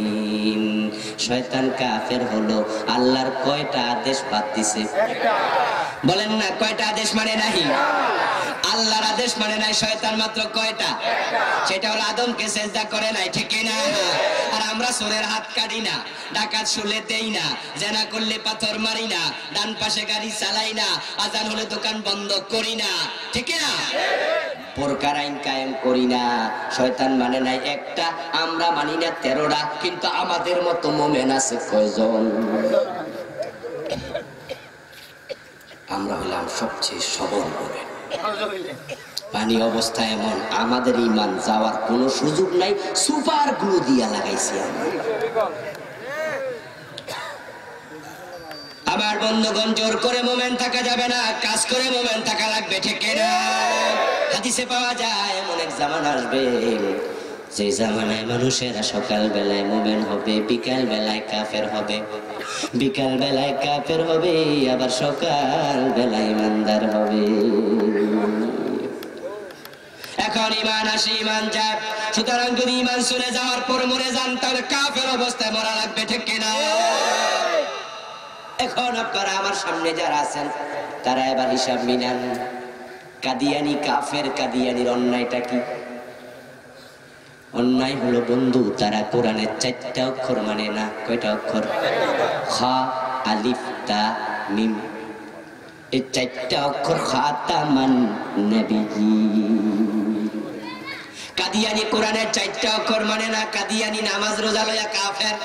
শয়তান কাফের হলো, আল্লাহর কয়টা আদেশ বাদ দিছে? বলেন না, কয়টা আদেশ মানে নাই? আল্লাহর আদেশ মানে নাই। শয়তান মাত্র কয়টা? সেটা হলো আদমকে সেজদা করে নাই, ঠিক না? আর আমরা চোরের হাত কাটি না, ডাকাত শুলে দেই না, জেনা করলে পাথর মারি না, ডান পাশে গাড়ি চালাই না, আজান হলে দোকান বন্ধ করি না, ঠিক না? বোরকার আইন কায়েম করি না। শয়তান মানে নাই একটা, আমরা মানি না 13টা। কিন্তু আমাদের মতো মোমেন আছে কয়জন? আমরা হলাম সবচেয়ে সবল মোমেন। পানি অবস্থা এমন, আমাদের ঈমান যাওয়ার কোনো সুযোগ নাই, সুপার গ্লু দিয়া লাগাইছি আমরা। আবার বন্ধুগণ, জোর করে মোমেন থাকা যাবে না, কাজ করে মোমেন থাকা লাগবে, ঠিক না? হাদিসে পাওয়া যায় এমন এক জামানা আসবে, যে জামানায় মানুষেরা সকাল বেলায় মোমেন হবে, বিকাল বেলায় কাফের হবে, বিকাল বেলায় কাফের হবে, আবার সকাল বেলায় ইমানদার হবে। এখন ইমান আসে, ইমান যায়। সুতরাং যদি ইমান চলে যাওয়ার পর মরে যান, তাহলে কাফের অবস্থায় মরা লাগবে, ঠিক কিনা? এখন আপনারা আমার সামনে যারা আছেন, তারা এবার হিসাব মিলান। কাদিয়ানি কাফের, কাদিয়ানির অন্যায়টা কি? অন্যায় হলো বন্ধু, তারা কোরআনের 4টা অক্ষর মানে না। কয়টা অক্ষর? খা, আলিফ, তা, মিম। এই 4টা অক্ষর খাতামান নবিয়্যিন। কাদিয়ানি কোরআনের 4টা অক্ষর মানে না, কাদিয়ানি নামাজ রোজা লয়া কাফের।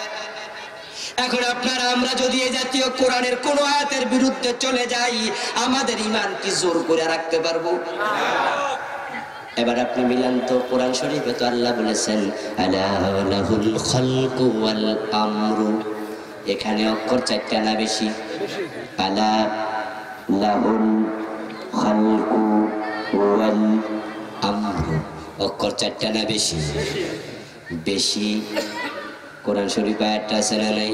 এখন আপনারা আমরা যদি এই জাতীয় কোরআনের কোন আয়াতের বিরুদ্ধে চলে যাই, আমাদের ঈমান কি জোর করে রাখতে পারবো? এবার আপনি মিলান তো, কোরআন শরীফে তো আল্লাহ বলেছেন আলা লাহুল খালকু ওয়াল আমরু। এখানে অক্ষর 4টা না বেশি? আলা লাহুল খালকু ওয়াল আমরু, অক্ষর 4টা না বেশি? বেশি। কোরআন শরীফ আয়াতটা আছে না নাই?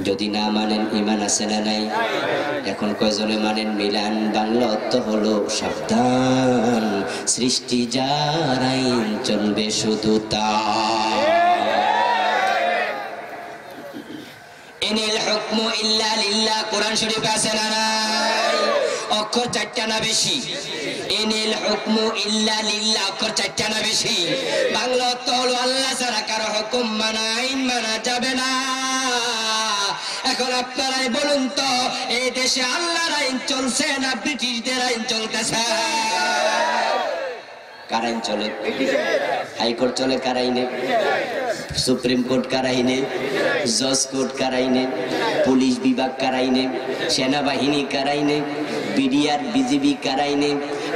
যদি না মানেন, ঈমান আছে না নাই? এখন কয়জনে মানেন? মিলান। বাংলা অর্থ হলো সাবধান, সৃষ্টি যার আইন চলবে শুধু তার। ইনিল হুকমু ইল্লা লিল্লাহ, কোরআন শরীফে আছে না নাই? অক্ষর 4টা না বেশি? ইনিল হুকমু ইল্লা লিল্লাহ, অক্ষর 4টা না বেশি? বাংলা অর্থ হলো আল্লাহ ছাড়া কারো হুকুম মানা, আইন মানা যাবে না। এখন আপনারাই বলুন তো, এই দেশে আল্লাহর আইন চলছে না ব্রিটিশদের আইন চলতেছে? কার আইন চলে? হাইকোর্ট চলে কার আইনে? সুপ্রিম কোর্ট কার আইনে? জজ কোর্ট কার আইনে? পুলিশ বিভাগ কার আইনে? সেনাবাহিনী কার আইনে? বিডিআর, বিজিবি কার আইনে?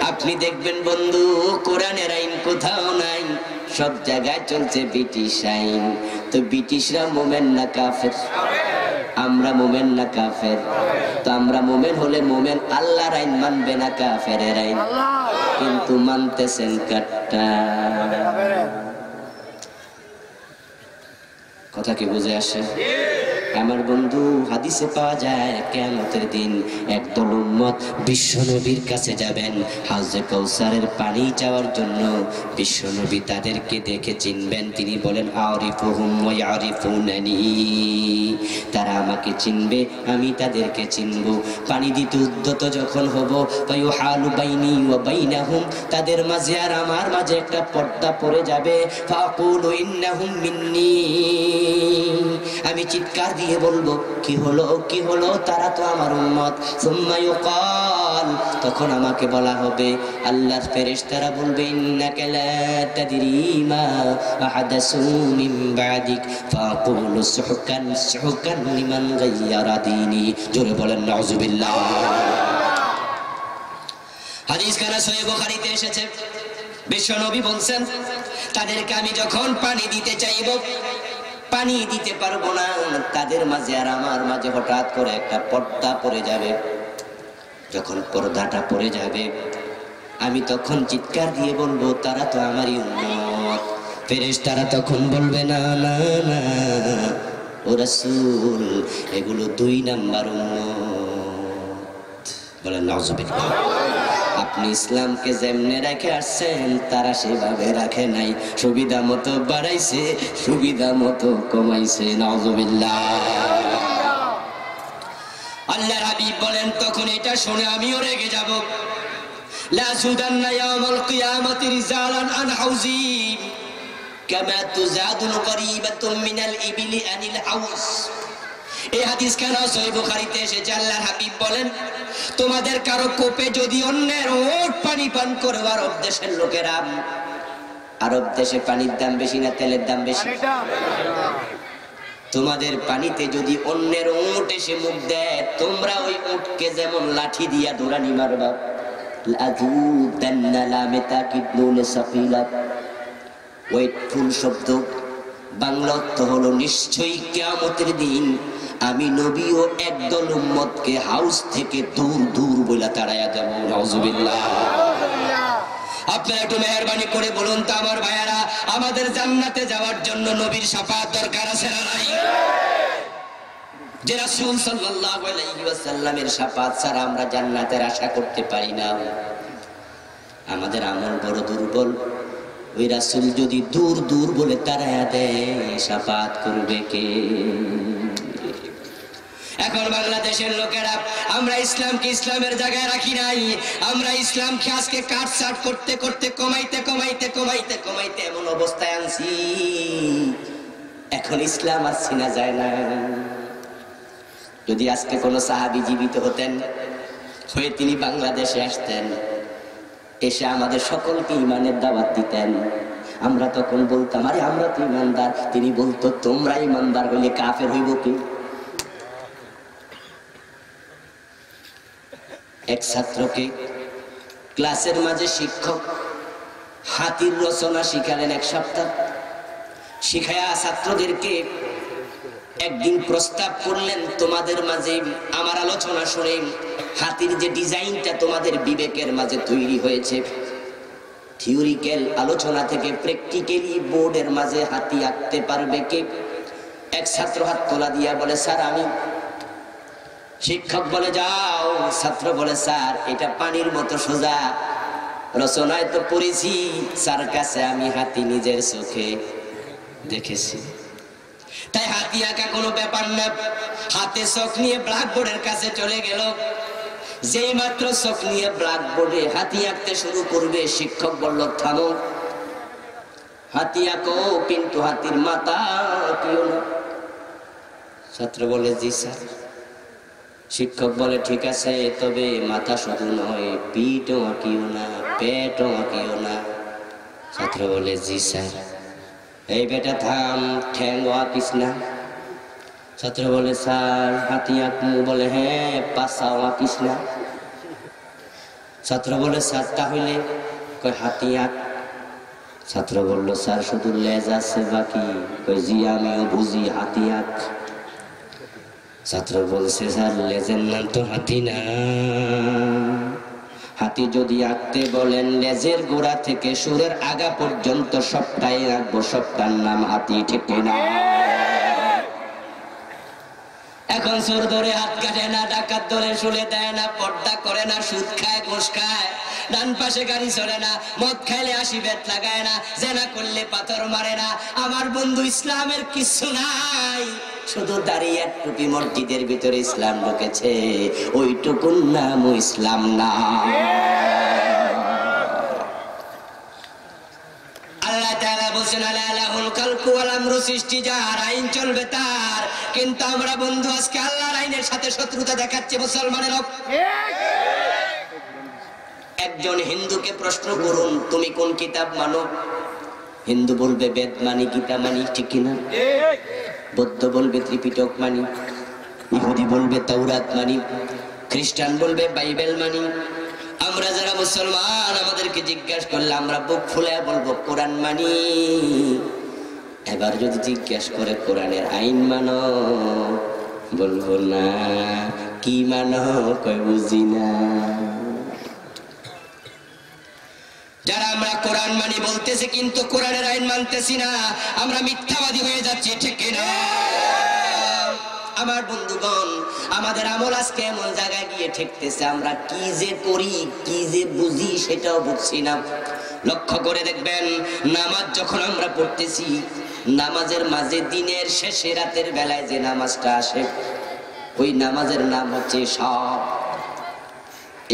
আপনি দেখবেন বন্ধু, কোরআনের আইন কোথাও নাই, সব জায়গায় চলছে ব্রিটিশ আইন। তো ব্রিটিশরা মোমেন না কাফের? আমরা মোমেন না কাফের? তো আমরা মোমেন হলে মোমেন আল্লাহর আইন মানবে না কাফেরের আইন? কিন্তু মানতেছেন কাটটা। কথা কি বুঝে আসে আমার বন্ধু? হাদিসে পাওয়া যায় কিয়ামতের দিন একদল উম্মত বিশ্বনবীর কাছে যাবেন হাউজে কাউসারের পানি চাওয়ার জন্য। বিশ্বনবী তাদেরকে দেখে চিনবেন, তিনি বলেন আরিফুহুম ওয়া ইয়ারিফুনানি, তারা আমাকে চিনবে, আমি তাদেরকে চিনব। পানি দিতে উদ্যত যখন হব, ফায়ুহালু বাইনি ওয়া বাইনাহুম, তাদের মাঝে আর আমার মাঝে একটা পর্দা পড়ে যাবে। ফাকুলু ইন্নাহুম মিন্নি, আমি চিৎকার দিয়ে বলবো কি হলো, কি হলো, তারা তো আমার উম্মত। সুম্মা ইউকাল, তখন আমাকে বলা হবে, আল্লাহর ফেরেশতারা বলবে ইন্নাকা লা তাদরি মা আহাদাসু মিন বাদিক ফাকুলু সুহকান সুহকান লিমান গায়্যারা দীনি। জোরে বলেন নাউযুবিল্লাহ। হাদিস কানা সহিহ বুখারীতে এসেছে, বিশ্বনবী বলছেন তাদেরকে আমি যখন পানি দিতে চাইব, পানি দিতে পারবো না, তাদের মাঝে আর আমার মাঝে হঠাৎ করে একটা পর্দা পড়ে যাবে। যখন পর্দাটা পড়ে যাবে, আমি তখন চিৎকার দিয়ে বলবো তারা তো আমারই উম্মত। ফেরেশতারা তখন বলবে না না না ও রাসূল, এগুলো 2 নাম্বার উম্মত। বলেন নাউযুবিল্লাহ। আপনি ইসলামকে যেমনে রেখে আসছেন তারা সেভাবে রাখে নাই, সুবিধা মতো বাড়াইছে, সুবিধা মতো কমাইছে। নাউজুবিল্লাহ। আল্লাহর হাবিব বলেন, তখন এটা শুনে আমিও রেগে যাব। লা সুদান্না ইয়াউমাল কিয়ামাতি রিজালান আন হাউজি কামা তুজাদুল গরিবাতুম মিনাল ইবিলি আনিল হাউজ। এই হাদিস কেন সহিহ বুখারীতে এসেছে? আল্লাহর হাবিব বলেন, তোমাদের কারো কোপে যদি অন্যের ওট পানি পান করে, আরব দেশের লোকেরা, আরব দেশে পানির দাম বেশি না তেলের দাম বেশি? তোমাদের পানিতে যদি অন্যের উট এসে মুখ দেয়, তোমরা ওই উটকে যেমন লাঠি দিয়া দৌড়ানি মারবা। লাযুদান্না লামে তাকিদ নুনে সাকিলা, ওয়েটফুল শব্দ বাংলা অর্থ হলো নিশ্চয়ই কিয়ামতের দিন আমি নবী ও একদল উম্মতকে হাউস থেকে দূর দূর বলে তাড়াইয়া দেব। নাউজুবিল্লাহ। আপনারা একটু মেহেরবানি করে বলুন তো আমার ভাইয়ারা, আমাদের জান্নাতে যাওয়ার জন্য নবীর শাফাত দরকার আছে না নাই? যে রাসূল সাল্লাল্লাহু আলাইহি ওয়াসাল্লামের শাফাত ছাড়া আমরা জান্নাতের আশা করতে পারি না। আমাদের আমল বড় দুর্বল। ওই রাসূল যদি দূর দূর বলে তাড়াইয়া দেয়, শাফাত করবে কে? এখন বাংলাদেশের লোকেরা আমরা ইসলামকে ইসলামের জায়গায় রাখি নাই। আমরা ইসলামকে আজকে কাটছাট করতে করতে কমাইতে কমাইতে কমাইতে কমাইতে এমন অবস্থায় আনছি, এখন ইসলাম আর চিনা যায় না। যদি আজকে কোনো সাহাবী জীবিত হতেন, হয়ে তিনি বাংলাদেশে আসতেন, এসে আমাদের সকলকে ইমানের দাওয়াত দিতেন, আমরা তখন বলতাম, আরে আমরা তো ইমানদার। তিনি বলতো, তোমরা ইমানদার হইলে কাফের হইব কি? এক ছাত্রকে ক্লাসের মাঝে শিক্ষক হাতির রচনা শিখালেন এক সপ্তাহ। শিখায়া ছাত্রদেরকে একদিন প্রস্তাব করলেন, তোমাদের মাঝে আমার আলোচনা শুনে হাতির যে ডিজাইনটা তোমাদের বিবেকের মাঝে তৈরি হয়েছে, থিওরিক্যাল আলোচনা থেকে প্র্যাকটিক্যালি বোর্ডের মাঝে হাতি আঁকতে পারবে কে? এক ছাত্র হাত তোলা দিয়া বলে, স্যার আমি। শিক্ষক বলে, যাও। ছাত্র বলে, স্যার এটা পানির মতো সোজা, রচনায় তো পড়েছি, স্যার কাছে আমি হাতি নিজের চোখে দেখেছি। তাই হাতি আঁকা কোনো ব্যাপার না। হাতে চোখ নিয়ে ব্ল্যাকবোর্ডের কাছে চলে গেল। যেই মাত্র চোখ নিয়ে ব্ল্যাকবোর্ডে হাতি আঁকতে শুরু করবে, শিক্ষক বলল, থামো, হাতি আঁকো, কিন্তু হাতির মাথা আঁকিও না। ছাত্র বলে, জি স্যার। শিক্ষক বলে, ঠিক আছে, তবে মাথা শুধু নয়, পিঠও আঁকিও না, পেটও আঁকিও না। ছাত্র বলে, জি স্যার। এই বেটা থাম, ঠ্যাংও আঁকিস না। ছাত্র বলে, স্যার হাতি আঁকমু। বলে, হ্যাঁ, পাছাও আঁকিস না। ছাত্র বলে, স্যার তাহলে কই হাতি আঁক। ছাত্র বলল, স্যার শুধু লেজ আছে বাকি। কই, জি আমিও বুঝি, হাতি আঁক। ছাত্র বলছে, স্যার লেজের নাম তো হাতি না। হাতি যদি আঁকতে বলেন, লেজের গোড়া থেকে সুরের আগা পর্যন্ত সবটাই আঁকবো, সবটার নাম হাতি, ঠিক না? এখন চোর ধরে হাত কাটে না, ডাকাত ধরে শুলে দেয় না, পর্দা করে না, সুদ খায়, ঘুষ খায়, ডান পাশে গাড়ি চলে না, মদ খাইলে 80 বেত লাগায় না, জেনা করলে পাথর মারে না। আমার বন্ধু, ইসলামের কিছু নাই, শুধু দাঁড়িয়ে এক টুপি মসজিদের ভিতরে ইসলাম ঢুকেছে, ওইটুকুর নাম ইসলাম না। আল্লাহ তাআলা বলেন, আলা লাহুল খালকু ওয়াল আমরু, সৃষ্টি যার, আইন চলবে তার। কিন্তু আমরা বন্ধু আজকে আল্লাহর আইনের সাথে শত্রুতা দেখাচ্ছে মুসলমানেরা। একজন হিন্দুকে প্রশ্ন করুন, তুমি কোন কিতাব মানো? হিন্দু বলবে বেদ মানি, গীতা মানি, ঠিক কিনা? বৌদ্ধ বলবে ত্রিপিটক মানি, ইহুদি বলবে তাওরাত মানি, খ্রিস্টান বলবে বাইবেল মানি। আমরা যারা মুসলমান, আমাদেরকে জিজ্ঞাসা করলে আমরা বুক ফুলে বলবো কোরআন মানি। এবার যদি জিজ্ঞাসা করে কোরআনের আইন মানো, বলবো না। কি মানো? কই বুঝি না। যারা আমরা কোরআন মানি বলতেছি কিন্তু কোরআনের আইন মানতেছি না, আমরা মিথ্যাবাদী হয়ে যাচ্ছি, ঠিক কিনা? আমার বন্ধুগণ, আমাদের আমল আজকে এমন জায়গায় গিয়ে ঠেকতেছে, আমরা কি যে করি কি যে বুঝি সেটাও বুঝছি না। লক্ষ্য করে দেখবেন, নামাজ যখন আমরা পড়তেছি, নামাজের মাঝে দিনের শেষে রাতের বেলায় যে নামাজটা আসে, ওই নামাজের নাম হচ্ছে সব।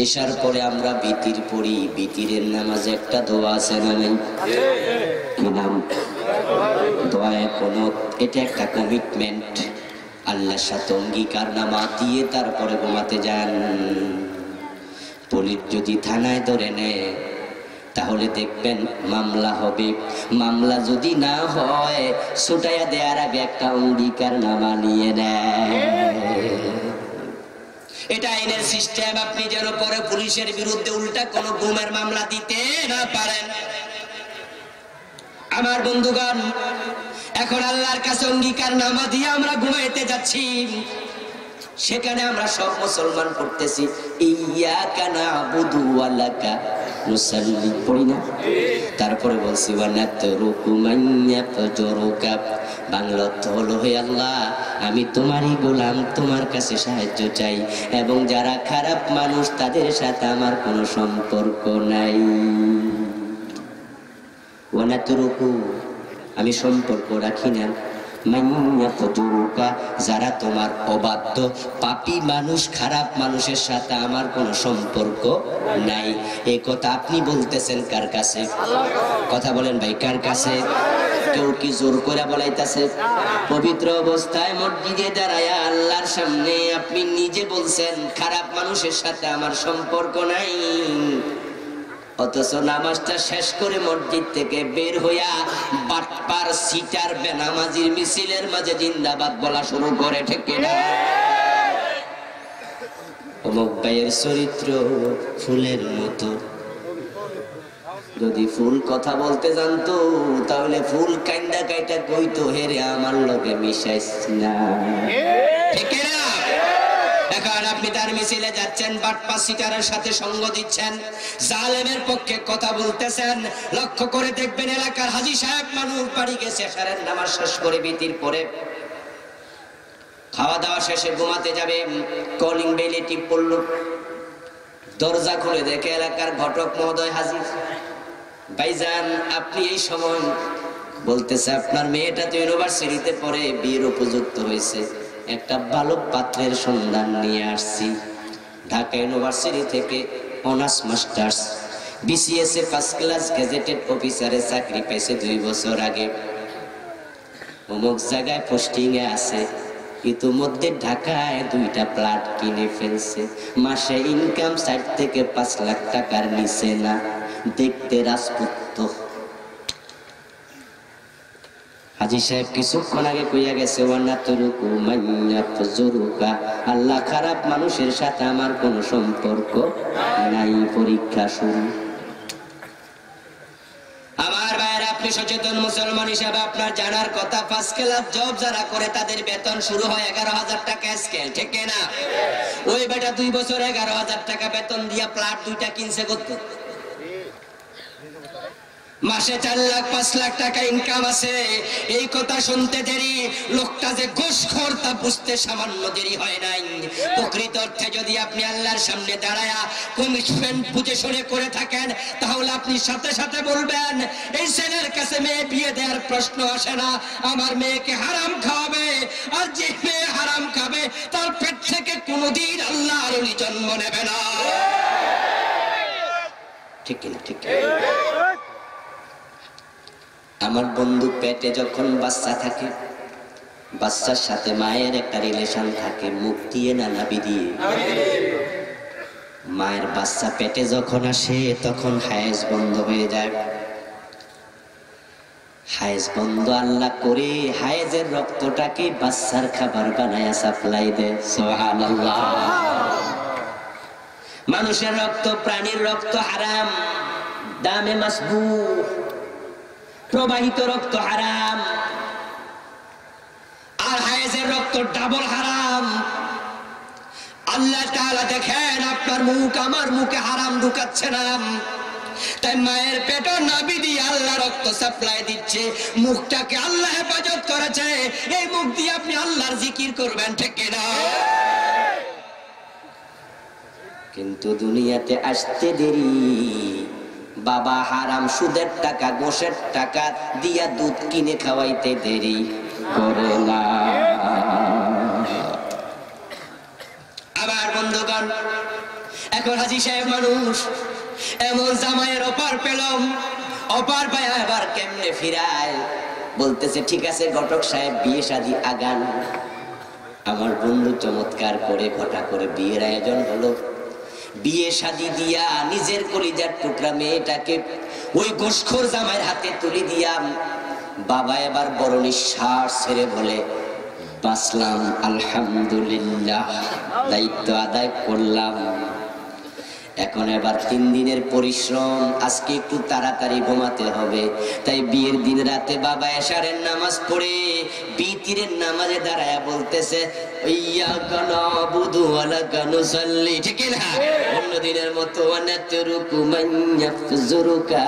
এশার পরে আমরা বিতির পড়ি, বিতিরের নামাজে একটা দোয়া আছে না নেই? কি নাম? দোয়ায়ে কুনুত। এটা একটা কমিটমেন্ট, আল্লাহর সাথে অঙ্গীকার নামা দিয়ে তারপরে ঘুমাতে যান। পুলিশ যদি থানায় ধরে নেয় তাহলে দেখবেন মামলা হবে। মামলা যদি না হয়, ছুটাইয়া দেওয়ার আগে একটা অঙ্গীকার নামা নিয়ে নেয়। এটা আইনের সিস্টেম। আপনি যেন পরে পুলিশের বিরুদ্ধে উল্টা কোন গুমের মামলা দিতে না পারেন। আমার বন্ধুগণ, এখন আল্লাহর কাছে অঙ্গীকার নামা দিয়ে আমরা ঘুমাইতে যাচ্ছি। সেখানে আমরা সব মুসলমান পড়তেছি ইয়াকা নাবুদু ওয়া লাকা নুসাল্লি, পড়ি না? তারপরে বলছি ওয়া নাতরুকু মান ইয়াফজুরুকা। বাংলা অর্থ হলো, হে আল্লাহ, আমি তোমারই গোলাম, তোমার কাছে সাহায্য চাই, এবং যারা খারাপ মানুষ তাদের সাথে আমার কোনো সম্পর্ক নাই। ওয়া নাতরুকু, আমি সম্পর্ক রাখি না, যারা তোমার অবাধ্য পাপী মানুষ, খারাপ মানুষের সাথে আমার কোনো সম্পর্ক নাই। এই কথা আপনি বলতেছেন কার কাছে? কথা বলেন ভাই, কার কাছে? কেউ কি জোর করে বলাইতেছে? পবিত্র অবস্থায় মসজিদে দাঁড়ায়া আল্লাহর সামনে আপনি নিজে বলছেন খারাপ মানুষের সাথে আমার সম্পর্ক নাই, অথচ নামাজটা শেষ করে মসজিদ থেকে বের হইয়া বাটপার সিটার বেনামাজির মিছিলের মাঝে জিন্দাবাদ বলা শুরু করে, ঠিক কিনা? অমুক ভাইয়ের চরিত্র ফুলের মতো, যদি ফুল কথা বলতে জানতো তাহলে ফুল কাইন্দা কাইটা কইতো, হেরে আমার লগে মিশাইস না, ঠিক কিনা? এখন আপনি তার মিছিলে যাচ্ছেন, বাটপা সিটারের সাথে সঙ্গ দিচ্ছেন, জালেমের পক্ষে কথা বলতেছেন। লক্ষ্য করে দেখবেন, এলাকার হাজী সাহেব মানুষ বাড়ি গেছে, এশারের নামাজ শেষ করে বিতির পরে খাওয়া দাওয়া শেষে ঘুমাতে যাবে, কলিং বেলে টিপ পড়ল, দরজা খুলে দেখে এলাকার ঘটক মহোদয় হাজির। ভাইজান, আপনি এই সময়? বলতেছে, আপনার মেয়েটা তো ইউনিভার্সিটিতে পড়ে, বিয়ের উপযুক্ত হয়েছে, একটা ভালো পাত্রের সন্ধান নিয়ে আসছি। ঢাকা ইউনিভার্সিটি থেকে অনার্স মাস্টার্স, বিসিএস এ ফার্স্ট ক্লাস গেজেটেড অফিসারে চাকরি পেয়েছে 2 বছর আগে। অমুক জায়গায় পোস্টিং এ আছে, ইতিমধ্যে ঢাকায় 2টা প্লট কিনে ফেলছে, মাসে ইনকাম 4 থেকে 5 লাখ টাকার নিচে না, দেখতে রাজপুত্র। হাজী সাহেব কিছুক্ষণ আগে কইয়া গেছে, আল্লাহ খারাপ মানুষের সাথে আমার কোন সম্পর্ক নাই। পরীক্ষা শুরু। আমার ভাইয়ের, আপনি সচেতন মুসলমান হিসাবে আপনার জানার কথা, ফার্স্ট ক্লাস জব যারা করে তাদের বেতন শুরু হয় 11,000 টাকা স্কেল, ঠিক না? ওই বেটা 2 বছর 11,000 টাকা বেতন দিয়া প্লট 2টা কিনছে কত? মাসে 4 লাখ 5 লাখ টাকা ইনকাম আছে। এই কথা শুনতে দেরি, লোকটা যে ঘুষখোর তা বুঝতে সামান্য দেরি হয় নাই। প্রকৃত অর্থে যদি আপনি আল্লাহর সামনে দাঁড়ায়া কমিটমেন্ট বুঝে শুনে করে থাকেন, তাহলে আপনি সাথে সাথে বলবেন, এই ছেলের কাছে মেয়ে বিয়ে দেওয়ার প্রশ্ন আসে না, আমার মেয়েকে হারাম খাওয়াবে, আর যে মেয়ে হারাম খাবে তার পেট থেকে কোনোদিন আল্লাহর ওলি জন্ম নেবে না, ঠিক কিনা? ঠিক। আমার বন্ধু পেটে যখন বাচ্চা থাকে, বাচ্চার সাথে মায়ের একটা রিলেশন থাকে, মুখ দিয়ে না নাভি দিয়ে। মায়ের বাচ্চা পেটে যখন আসে তখন হায়েজ বন্ধ হয়ে যায়। হায়েজ বন্ধ আল্লাহ করে হায়েজের রক্তটাকে বাচ্চার খাবার বানায়া সাপ্লাই দেয়। সুবহানাল্লাহ। মানুষের রক্ত, প্রাণীর রক্ত হারাম, দামে মাসবুহ, প্রবাহিত রক্ত হারাম, আর হায়েজের রক্ত ডাবল হারাম। আল্লাহ তাআলা দেখেন আপনার মুখ আমার মুখে হারাম ঢুকাচ্ছে না, তাই মায়ের পেটে নাভি দিয়ে আল্লাহ রক্ত সাপ্লাই দিচ্ছে, মুখটাকে আল্লাহ হেফাজত করেছে, এই মুখ দিয়ে আপনি আল্লাহর জিকির করবেন, ঠিক কিনা? কিন্তু দুনিয়াতে আসতে দেরি। বাবা হারাম সুদের টাকা ঘোষের টাকা দিয়া দুধ কিনে খাওয়াইতে দেরি করে না। আবার বন্ধুগণ, এখন হাজি সাহেব মানুষ, এমন জামাইয়ের অপার পেলাম, অপার পায়া এবার কেমনে ফিরায়? বলতেছে ঠিক আছে ঘটক সাহেব বিয়ে শাদী আগান। আমার বন্ধু চমৎকার করে ঘটা করে বিয়ের আয়োজন হলো। বিয়ে শাদী দিয়া নিজের কলিজার টুকরা মেয়েটাকে ওই গোশখোর জামাইয়ের হাতে তুলে দিয়াম। বাবা এবার বড় নিঃশ্বাস ছেড়ে বলে বাঁচলাম আলহামদুলিল্লাহ, দায়িত্ব আদায় করলাম। এখন এবার 3 দিনের পরিশ্রম, আজকে একটু তাড়াতাড়ি ঘুমাতে হবে। তাই বিয়ের দিন রাতে বাবা এশারের নামাজ পড়ে বিতিরের নামাজে দাঁড়ায়া বলতেছে ইয়াকা নাবুদু ওয়া লাকা নুসাল্লি, ঠিক না? অন্য দিনের মতো ওয়ানাতরুকু মান ইয়াফজুরুকা,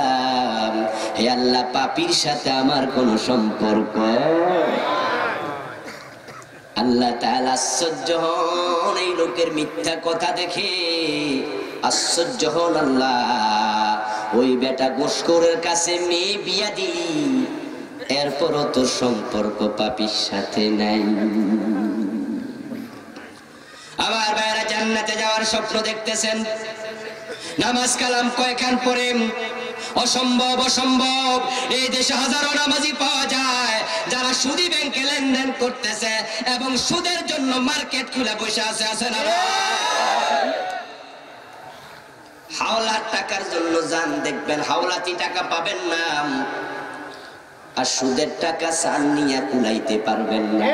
হে আল্লাহ পাপীর সাথে আমার কোনো সম্পর্ক। আল্লাহ তাআলা আশ্চর্য হন এই লোকের মিথ্যা কথা দেখে, আশ্চর্য হন আল্লাহ। ওই বেটা গোশখোরের কাছে মেয়ে বিয়া দিলি, এরপরও তোর সম্পর্ক পাপীর সাথে নাই। আমার ভাইয়েরা জান্নাতে যাওয়ার স্বপ্ন দেখতেছেন, নামাজ কালাম কয়খান পড়ে অসম্ভব অসম্ভব। এই দেশে হাজারো নামাজি পাওয়া যায় যারা সুদী ব্যাংকে লেনদেন করতেছে এবং সুদের জন্য মার্কেট খুলে বসে আছে না? হাওলার টাকার জন্য যান দেখবেন হাওলাতি টাকা পাবেন না, আর সুদের টাকা চান নিয়ে কুলাইতে পারবেন না।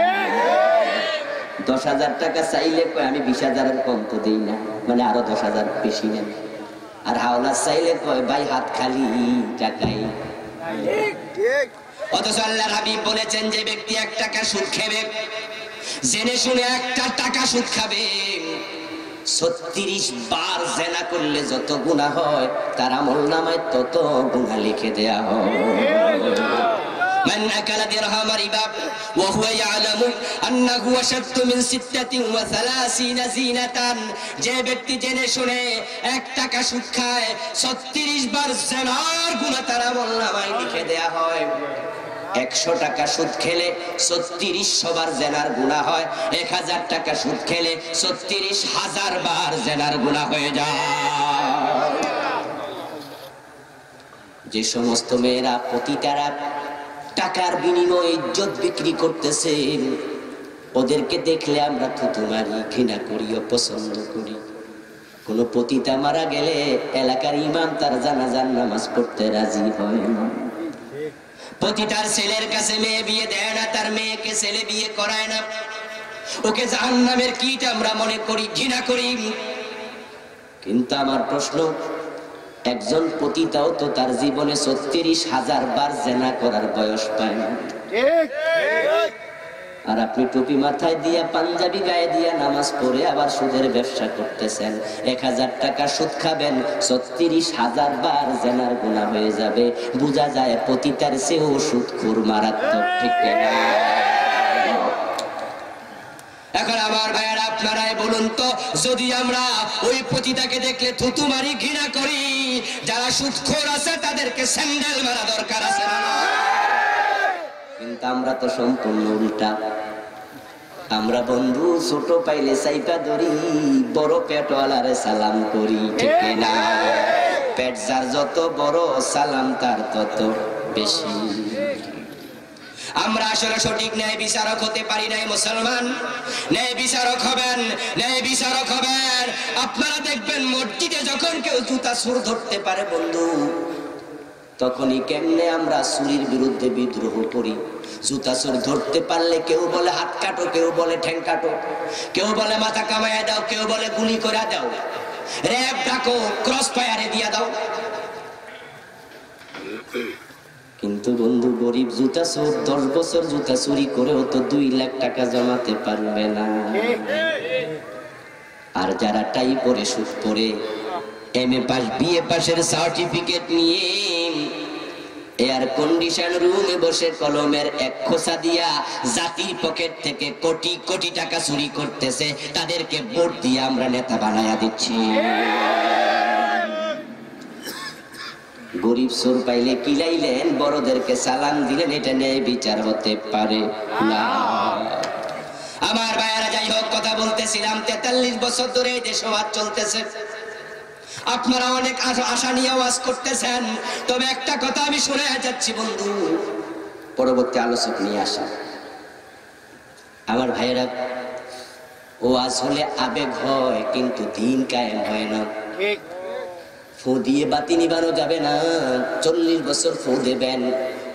10,000 টাকা চাইলে কয় আমি 20,000-এর কম তো দিই না, মানে আরো 10,000 বেশি নেন। আর হাওলা চাইলে কয় ভাই হাত খালি টাকাই। অথচ আল্লাহর হাবিব বলেছেন যে ব্যক্তি 1 টাকা সুদ খাবে, জেনে শুনে 1 টাকা সুদ খাবে, 36 বার জেনা করলে যত গুনাহ হয় তার আমলনামায় তত গুনাহ লিখে দেয়া হয়। من أكل درهم ربا وهو يعلم أنه أشد من 36 زينة, যে ব্যক্তি জেনে শুনে 1 টাকা সুদ খায় 36 বার জিনার গুনাহ তার আমলনামায় লিখে দেয়া হয়। 100 টাকা সুদ খেলে 3600 বার জেনার গুনাহ হয়, 1000 টাকা সুদ খেলে 36,000 বার জেনার গুনাহ হয়ে যায়। যে সমস্ত মেয়েরা পতিতারা টাকার বিনিময়ে ইজ্জত বিক্রি করতেছে, ওদেরকে দেখলে আমরা থুতু মারি, ঘৃণা করি, অপছন্দ করি। কোন পতিতা মারা গেলে এলাকার ইমাম তার জানাজার নামাজ পড়তে রাজি হয় না। পতিতার ছেলের কাছে মেয়ে বিয়ে দেয় না, তার মেয়েকে ছেলে বিয়ে করায় না, ওকে জাহান্নামের কীট আমরা মনে করি, ঘৃণা করি। কিন্তু আমার প্রশ্ন, একজন পতিতাও তো তার জীবনে 36,000 বার জেনা করার বয়স পায় না। আর আপনি টুপি মাথায় দিয়া পাঞ্জাবি গায়ে দিয়া নামাজ পড়ে আবার সুদের ব্যবসা করতেছেন। 1000 টাকা সুদ খাবেন, 36,000 বার জেনার গুনাহ হয়ে যাবে। বোঝা যায় পতিতার চেয়েও সুদখোর মারাত্মক, ঠিক না? এখন আমার ভাইয়ারা আপনারাই বলুন তো, যদি আমরা ওই পতিতাকে দেখলে থুতু মারি, ঘৃণা করি, যারা সুদখোর আছে তাদেরকে স্যান্ডেল মারা দরকার আছে না? কিন্তু আমরা তো সম্পূর্ণ উল্টা। আমরা বন্ধু ছোট পাইলে চাইপা ধরি, বড় পেটওয়ালারে সালাম করি, ঠিক না? পেট যার যত বড় সালাম তার তত বেশি। আমরা আসলে সঠিক ন্যায় বিচারক হতে পারি নাই। মুসলমান ন্যায় বিচারক হবেন, ন্যায় বিচারক হবেন। আপনারা দেখবেন মসজিদে যখন কেউ জুতা চোর ধরতে পারে বন্ধু, তখনই কেমনে আমরা চুরির বিরুদ্ধে বিদ্রোহ করি। জুতা চোর ধরতে পারলে কেউ বলে হাত কাটো, কেউ বলে ঠ্যাং কাটো, কেউ বলে মাথা কামাইয়া দাও, কেউ বলে গুলি করে দাও, র্যাব ডাকো, ক্রস ফায়ারে দিয়া দাও। কিন্তু বন্ধু গরিব জুতা চোর 10 বছর জুতা চুরি করেও তো 2 লাখ টাকা জমাতে পারবে না। আর যারা টাই পরে সুদ পরে MA পাস BA পাসের সার্টিফিকেট নিয়ে এয়ার কন্ডিশন রুমে বসে কলমের এক খোসা দিয়া জাতির পকেট থেকে কোটি কোটি টাকা চুরি করতেছে, তাদেরকে ভোট দিয়ে আমরা নেতা বানায়া দিচ্ছি। গরিব চোর পাইলে কিলাইলেন, বড়দেরকে সালাম দিলেন, এটা ন্যায় বিচার হতে পারে না। আমার ভাইয়েরা, যাই হোক, কথা বলতেছিলাম 43 বছর ধরে এই দেশে ওয়াজ চলতেছে। আপনারা অনেক আশা নিয়ে ওয়াজ করতেছেন, তবে একটা কথা আমি শুনে যাচ্ছি বন্ধু, পরবর্তী আলোচক নিয়ে আসা। আমার ভাইয়েরা, ওয়াজ হলে আবেগ হয়, কিন্তু দিন কায়েম হয় না। ফু দিয়ে বাতি নিবানো যাবে না। 40 বছর ফু দেবেন,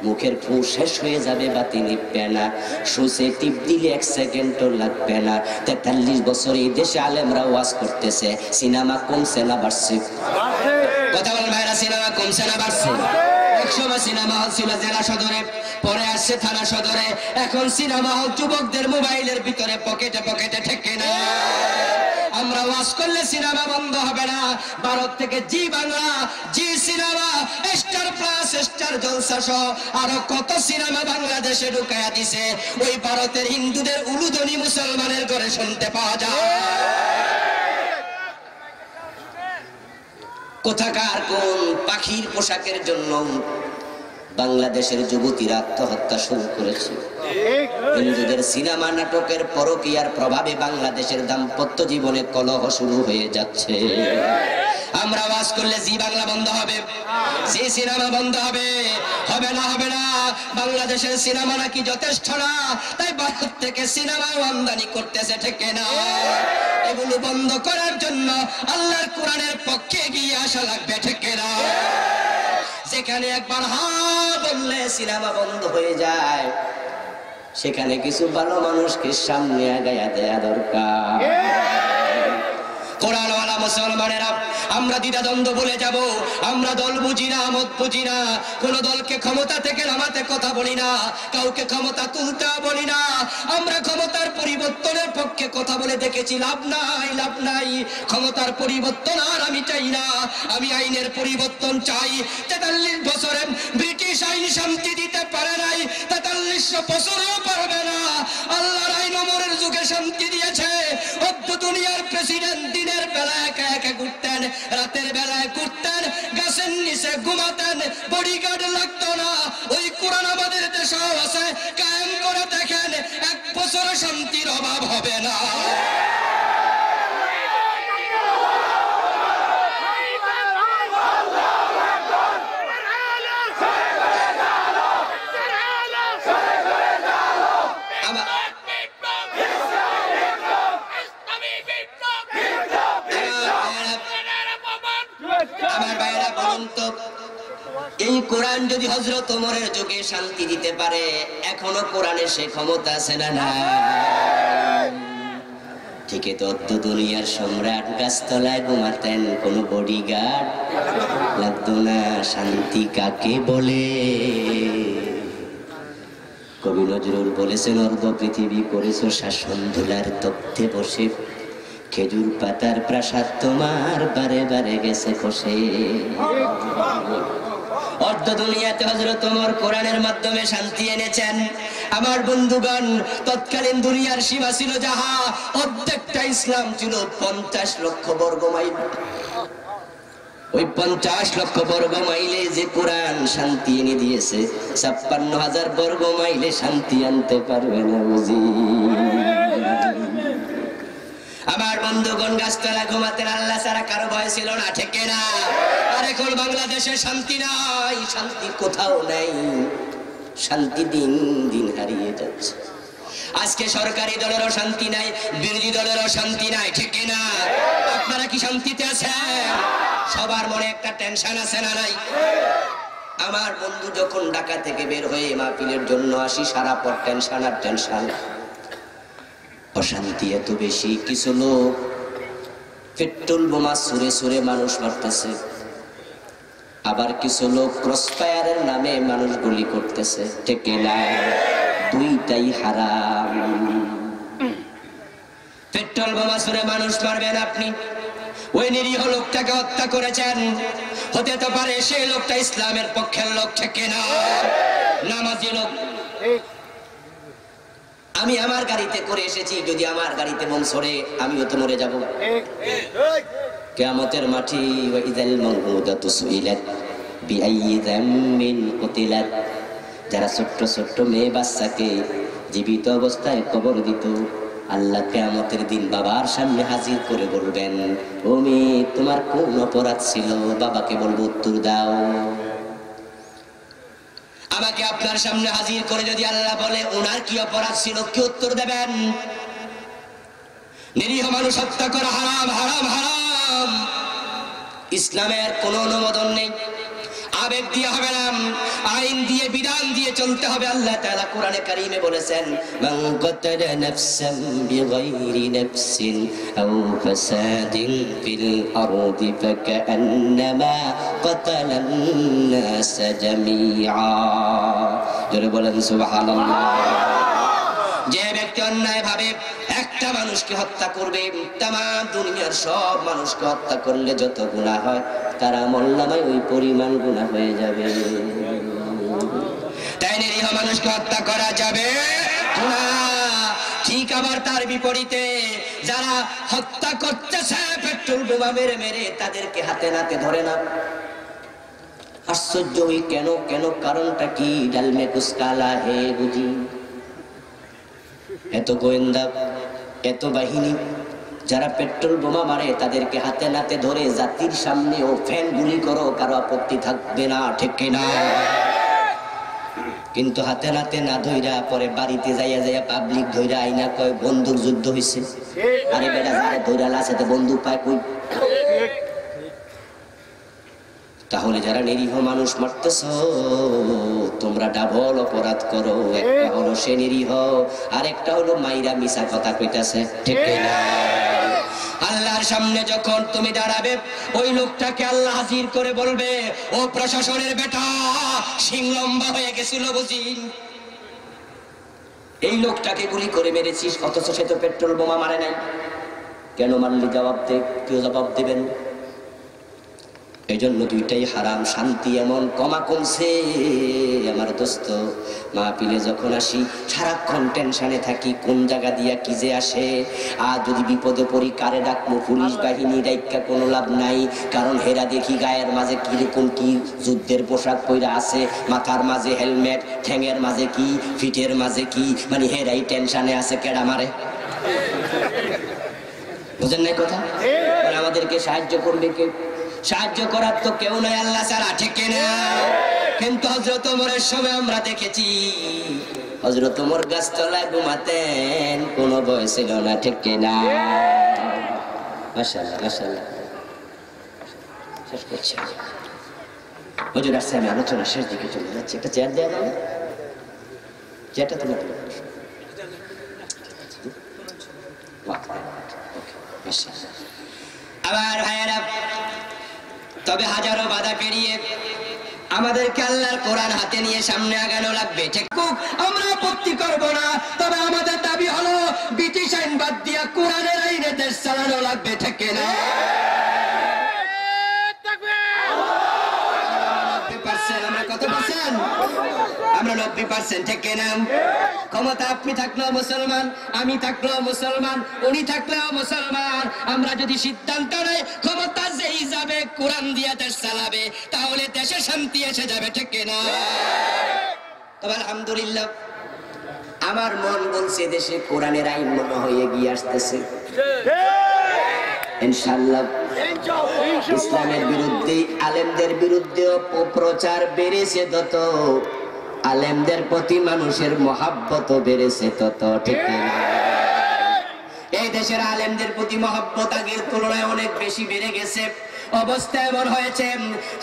মুখের ফু শেষ হয়ে যাবে, বাতি নিবে না। সুসে টিপ দিলে 1 সেকেন্ডও লাগবে না। 43 বছর এই দেশে আলেমরা ওয়াজ করতেছে, সিনেমা কমছে না বাড়ছে? কথা বলেন ভাইরা, সিনেমা কমছে না বাড়ছে? একসময় সিনেমা হল ছিল জেলা সদরে, পরে আসছে থানা সদরে, এখন সিনেমা হল যুবকদের মোবাইলের ভিতরে, পকেটে পকেটে, ঠেকে না। আমরা ওয়াজ করলে সিনেমা বন্ধ হবে না। ভারত থেকে জি বাংলা, জি সিনেমা, স্টার প্লাস, স্টার জলসা সহ আরো কত সিনেমা বাংলাদেশে ঢুকায়া দিছে, ওই ভারতের হিন্দুদের উলুধ্বনি মুসলমানের ঘরে শুনতে পাওয়া যায়। কোথাকার কোন পাখির পোশাকের জন্য বাংলাদেশের যুবতীরা আত্মহত্যা শুরু করেছে। হিন্দুদের সিনেমা নাটকের পরকীয়ার প্রভাবে বাংলাদেশের দাম্পত্য জীবনে কলহ শুরু হয়ে যাচ্ছে। আমরা ওয়াজ করলে জি বাংলা বন্ধ হবে, জি সিনেমা বন্ধ হবে? হবে না, হবে না। বাংলাদেশের সিনেমা নাকি যথেষ্ট না, তাই ভারত থেকে সিনেমা আমদানি করতেছে, ঠিক না? এগুলো বন্ধ করার জন্য আল্লাহর কোরআনের পক্ষে গিয়ে আসা লাগবে, ঠিক না? যেখানে একবার হা বললে সিনেমা বন্ধ হয়ে যায়, সেখানে কিছু ভালো মানুষকে সামনে আগায়া দেয়া দরকার। কোরআনওয়ালা মুসলমানেরা, আমরা দ্বিধাদ্বন্দ্ব বলে যাব, আমরা দল বুঝি না, মত বুঝি না, কোন দলকে ক্ষমতা থেকে নামাতে কথা বলি না, কাউকে ক্ষমতা তুলতে বলি না। আমরা ক্ষমতার পরিবর্তনের পক্ষে কথা বলে দেখেছি, লাভ নাই, লাভ নাই। ক্ষমতার পরিবর্তন আর আমি চাই না, আমি আইনের পরিবর্তন চাই। 43 বছরে ব্রিটিশ আইন শান্তি দিতে পারে নাই, 4300 বছরেও পারবে না। আল্লাহর আইন ওমরের যুগে শান্তি দিয়েছে। দুনিয়ার প্রেসিডেন্ট দিনের বেলা একা একা ঘুরতেন, রাতের বেলায় ঘুরতেন, গাছের নিচে ঘুমাতেন, বডিগার্ড লাগতো না। ওই কোরআন আমাদের দেশেও আছে, কায়েম করে দেখেন, 1 বছর শান্তির অভাব হবে না। আমার ভাইরা, বলুন তো, এই কোরআন যদি হযরত ওমরের যুগে শান্তি দিতে পারে, এখনো কোরআনের সে ক্ষমতা আছে না? না। ঠিকই তো, দুনিয়ার সম্রাট গাছতলায় ঘুমাতেন, কোন বডিগার্ড লাগতো না। শান্তি কাকে বলে? কবি নজরুল বলেছেন, অর্ধ পৃথিবী করেছো শাসন, ধুলার তপ্তে বসে, খেজুর পাতার প্রাসাদ তোমার বারে বারে গেছে খসে। অর্ধ দুনিয়াতে হযরত ওমর কোরআনের মাধ্যমে শান্তি এনেছেন। আমার বন্ধুগণ, তৎকালীন দুনিয়ার সীমা ছিল যাহা, অর্ধেকটা ইসলাম ছিল 50 লক্ষ বর্গ মাইল। ওই 50 লক্ষ বর্গ মাইলে যে কোরআন শান্তি এনে দিয়েছে, 56,000 বর্গ মাইলে শান্তি আনতে পারবে না বুঝি। আমার বন্ধুগণ, গাছতলা ঘুমাতেন, আল্লাহ ছাড়া কারো ভয় ছিল না, ঠিক না? আর এখন বাংলাদেশে শান্তি নাই, শান্তি কোথাও নাই। শান্তি দিন দিন হারিয়ে যাচ্ছে। আজকে সরকারি দলেরও শান্তি নাই, বিরোধী দলেরও শান্তি নাই, ঠিক না? আপনারা কি শান্তিতে আছেন? সবার মনে একটা টেনশন আছে না নাই? আমার বন্ধু যখন ঢাকা থেকে বের হয়ে মাহফিলের জন্য আসি, সারা পথ টেনশন আর টেনশন। অশান্তি এত বেশি, কিছু লোক পেট্রোল বোমা ছুঁড়ে ছুঁড়ে মানুষ মারতেছে, আবার কিছু লোক ক্রসফায়ারের নামে মানুষ গুলি করতেছে, ঠিক না? দুইটাই হারাম। পেট্রোল বোমা ছুঁড়ে মানুষ মারবেন আপনি, ওই নিরীহ লোকটাকে হত্যা করেছেন। হতে তো পারে সেই লোকটা ইসলামের পক্ষের লোক, ঠিক না? নামাজি লোক। আমি আমার গাড়িতে করে এসেছি, যদি আমার গাড়িতে বোম ছড়ে আমিও তো মরে যাব। কিয়ামতের মাঠে ওয়াইযাল মাউউদাতু সুইলাত বিআইয়ি যামবিন কুতিলাত, যারা ছোট্ট ছোট্ট মেয়ে বাচ্চাকে জীবিত অবস্থায় কবর দিত, আল্লাহ কিয়ামতের দিন বাবার সামনে হাজির করে বলবেন, ও মেয়ে তোমার কোন অপরাধ ছিল? বাবাকে বলবো উত্তর দাও। আমাকে আপনার সামনে হাজির করে যদি আল্লাহ বলে ওনার কি অপরাধ ছিল, কি উত্তর দেবেন? নিরীহ মানুষ হত্যা করা হারাম, হারাম, হারাম। ইসলামের কোনো অনুমোদন নেই। আবেগ দিয়ে হবে না, আইন দিয়ে, বিধান দিয়ে চলতে হবে। আল্লাহ তাআলা কোরআনে কারীমে বলেছেন, মান কাতালা নাফসান বিগাইরি নাফসিন আও ফাসাদিন ফিল আরদি ফাকান্নামা কাতালান নাস জামিআ। জোরে বলেন সুবহানাল্লাহ। যে ব্যক্তি অন্যায় ভাবে একটা মানুষকে হত্যা করবে, তামাম দুনিয়ার সব মানুষকে হত্যা করলে যত গুনাহ হয় তার আমলনামায় ওই পরিমাণ গুনাহ হয়ে যাবে। তাই নিরীহ মানুষকে হত্যা করা যাবে না। ঠিক আবার তার বিপরীতে যারা হত্যা করতেছে পেট্রোল বোমা মেরে মেরে, তাদেরকে হাতে নাতে ধরে না। আশ্চর্য হই কেন, কেন কারণটা কি? ডাল মে কুছ কালা হে বুঝি। এত গোয়েন্দা, এত বাহিনী, যারা পেট্রোল বোমা মারে তাদেরকে হাতে নাতে ধরে জাতির সামনে ও ফ্যান গুলি করো, কারো আপত্তি থাকবে না, ঠিক না? কিন্তু হাতে নাতে না ধইরা পরে বাড়িতে যাইয়া যাইয়া পাবলিক ধইরা আইনা কয় বন্দুক যুদ্ধ হইছে। আরে বেটা, যারা ধইরা লাশেতে বন্দুক পায় কই? তাহলে যারা নিরীহ মানুষ মারতেছ তোমরা ডাবল অপরাধ করো। একটা হলো সে নিরীহ, আর একটা হলো মাইরা মিছা কথা কইতাছে, ঠিক না? আল্লাহর সামনে যখন তুমি দাঁড়াবে, ওই লোকটাকে আল্লাহ হাজির করে বলবে, ও প্রশাসনের বেটা, শিং লম্বা হয়ে গেছিল বুঝি? এই লোকটাকে গুলি করে মেরেছিস, অথচ সে তো পেট্রোল বোমা মারে নাই। কেন মারলি? জবাব দে। কেউ জবাব দিবেন? এই জন্য দুইটাই হারাম। শান্তি এমন কমা কমছে আমার দোস্ত। মাহফিলে যখন আসি সারাক্ষণ টেনশনে থাকি, কোন জায়গা দিয়া কি যে আসে। আর যদি বিপদে পড়ি কারে ডাকবো? পুলিশ বাহিনী ডাইকা কোনো লাভ নাই, কারণ হেরা দেখি গায়ের মাঝে কিরকম কি যুদ্ধের পোশাক পইরা আছে, মাথার মাঝে হেলমেট, ঠ্যাঙের মাঝে কি, ফিটের মাঝে কি, মানে হেরাই টেনশনে আছে কেডা মারে। বুঝেন নাই কথা? আমাদেরকে সাহায্য করবে কে? সাহায্য করার তো কেউ নাই আল্লাহ ছাড়া, ঠিক না? কিন্তু হযরত ওমরের সময় আমরা দেখেছি হযরত ওমর গাছতলায় ঘুমাতেন, কোনো ভয় ছিল না, ঠিক না? মাশাআল্লাহ, মাশাআল্লাহ। শেষ করছি। হুজুর আসছে, আমি আলোচনা শেষ দিকে চলে যাচ্ছি। একটা চেয়ার দেওয়া যাবে? চেয়ারটা তুমি দেবে। আবার ভাইয়েরা, তবে হাজারো বাধা পেরিয়ে আমাদেরকে আল্লাহর কোরআন হাতে নিয়ে সামনে আগানো লাগবে, ঠিক? আমরা আপত্তি করব না, তবে আমাদের দাবি হলো ব্রিটিশ আইন বাদ দিয়া কোরআনের আইনে দেশ চালানো লাগবে, ঠিক না? আমরা কত পার্সেন্ট? আমরা 90%, ঠিক না? ক্ষমতা আপনি থাকলেও মুসলমান, আমি থাকলেও মুসলমান, উনি থাকলেও মুসলমান। আমরা যদি সিদ্ধান্ত নেই ক্ষমতা যেই যাবে কোরআন দিয়ে দেশ চালাবে, তাহলে দেশে শান্তি এসে যাবে, ঠিক না? তবে আলহামদুলিল্লাহ আমার মন বলছে দেশে কোরআনের আইন মনে হয়ে এগিয়ে আসতেছে ইনশাআল্লাহ। ইসলামের বিরুদ্ধে, আলেমদের বিরুদ্ধে অপপ্রচার বেড়েছে তত, আলেমদের প্রতি মানুষের মহাব্বত বেড়েছে তত, ঠিক না? এই দেশের আলেমদের প্রতি মহাব্বত আগের তুলনায় অনেক বেশি বেড়ে গেছে। অবস্থা এমন হয়েছে,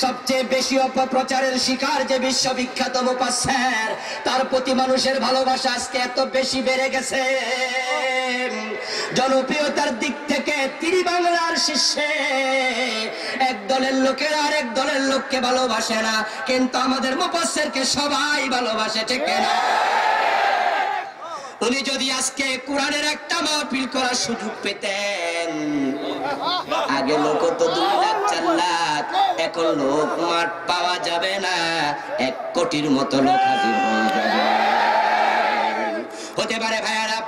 সবচেয়ে বেশি অপপ্রচারের শিকার যে বিশ্ববিখ্যাত মুফাসসির, তার প্রতি মানুষের ভালোবাসা আজকে এত বেশি বেড়ে গেছে। জনপ্রিয়তার দিক থেকে তিনি বাংলার শীর্ষে। এক দলের লোকেরা আরেক দলের লোককে ভালোবাসে না, কিন্তু আমাদের মুফাসসিরকে সবাই ভালোবাসে, ঠিক না? উনি যদি আজকে কোরআনের একটা মাহফিল করার সুযোগ পেতেন, আগে লোক তো 2 লাখ 4 লাখ, এখন লোক মাঠ পাওয়া যাবে না, 1 কোটির মতো লোক হাজির হয়ে যাবে। হতে পারে ভাইয়ারা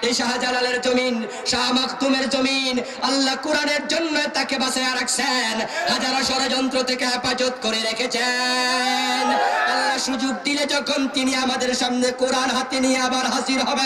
এই শাহজালালের জমিন, শাহ মাকতুমের জমিন আল্লাহ কোরআনের জন্য তাকে বাঁচিয়ে রাখছেন, হাজারো ষড়যন্ত্র থেকে হেফাজত করে রেখেছেন। আল্লাহ সুযোগ দিলে যখন তিনি আমাদের সামনে কোরআন হাতে নিয়ে আবার হাজির হবে,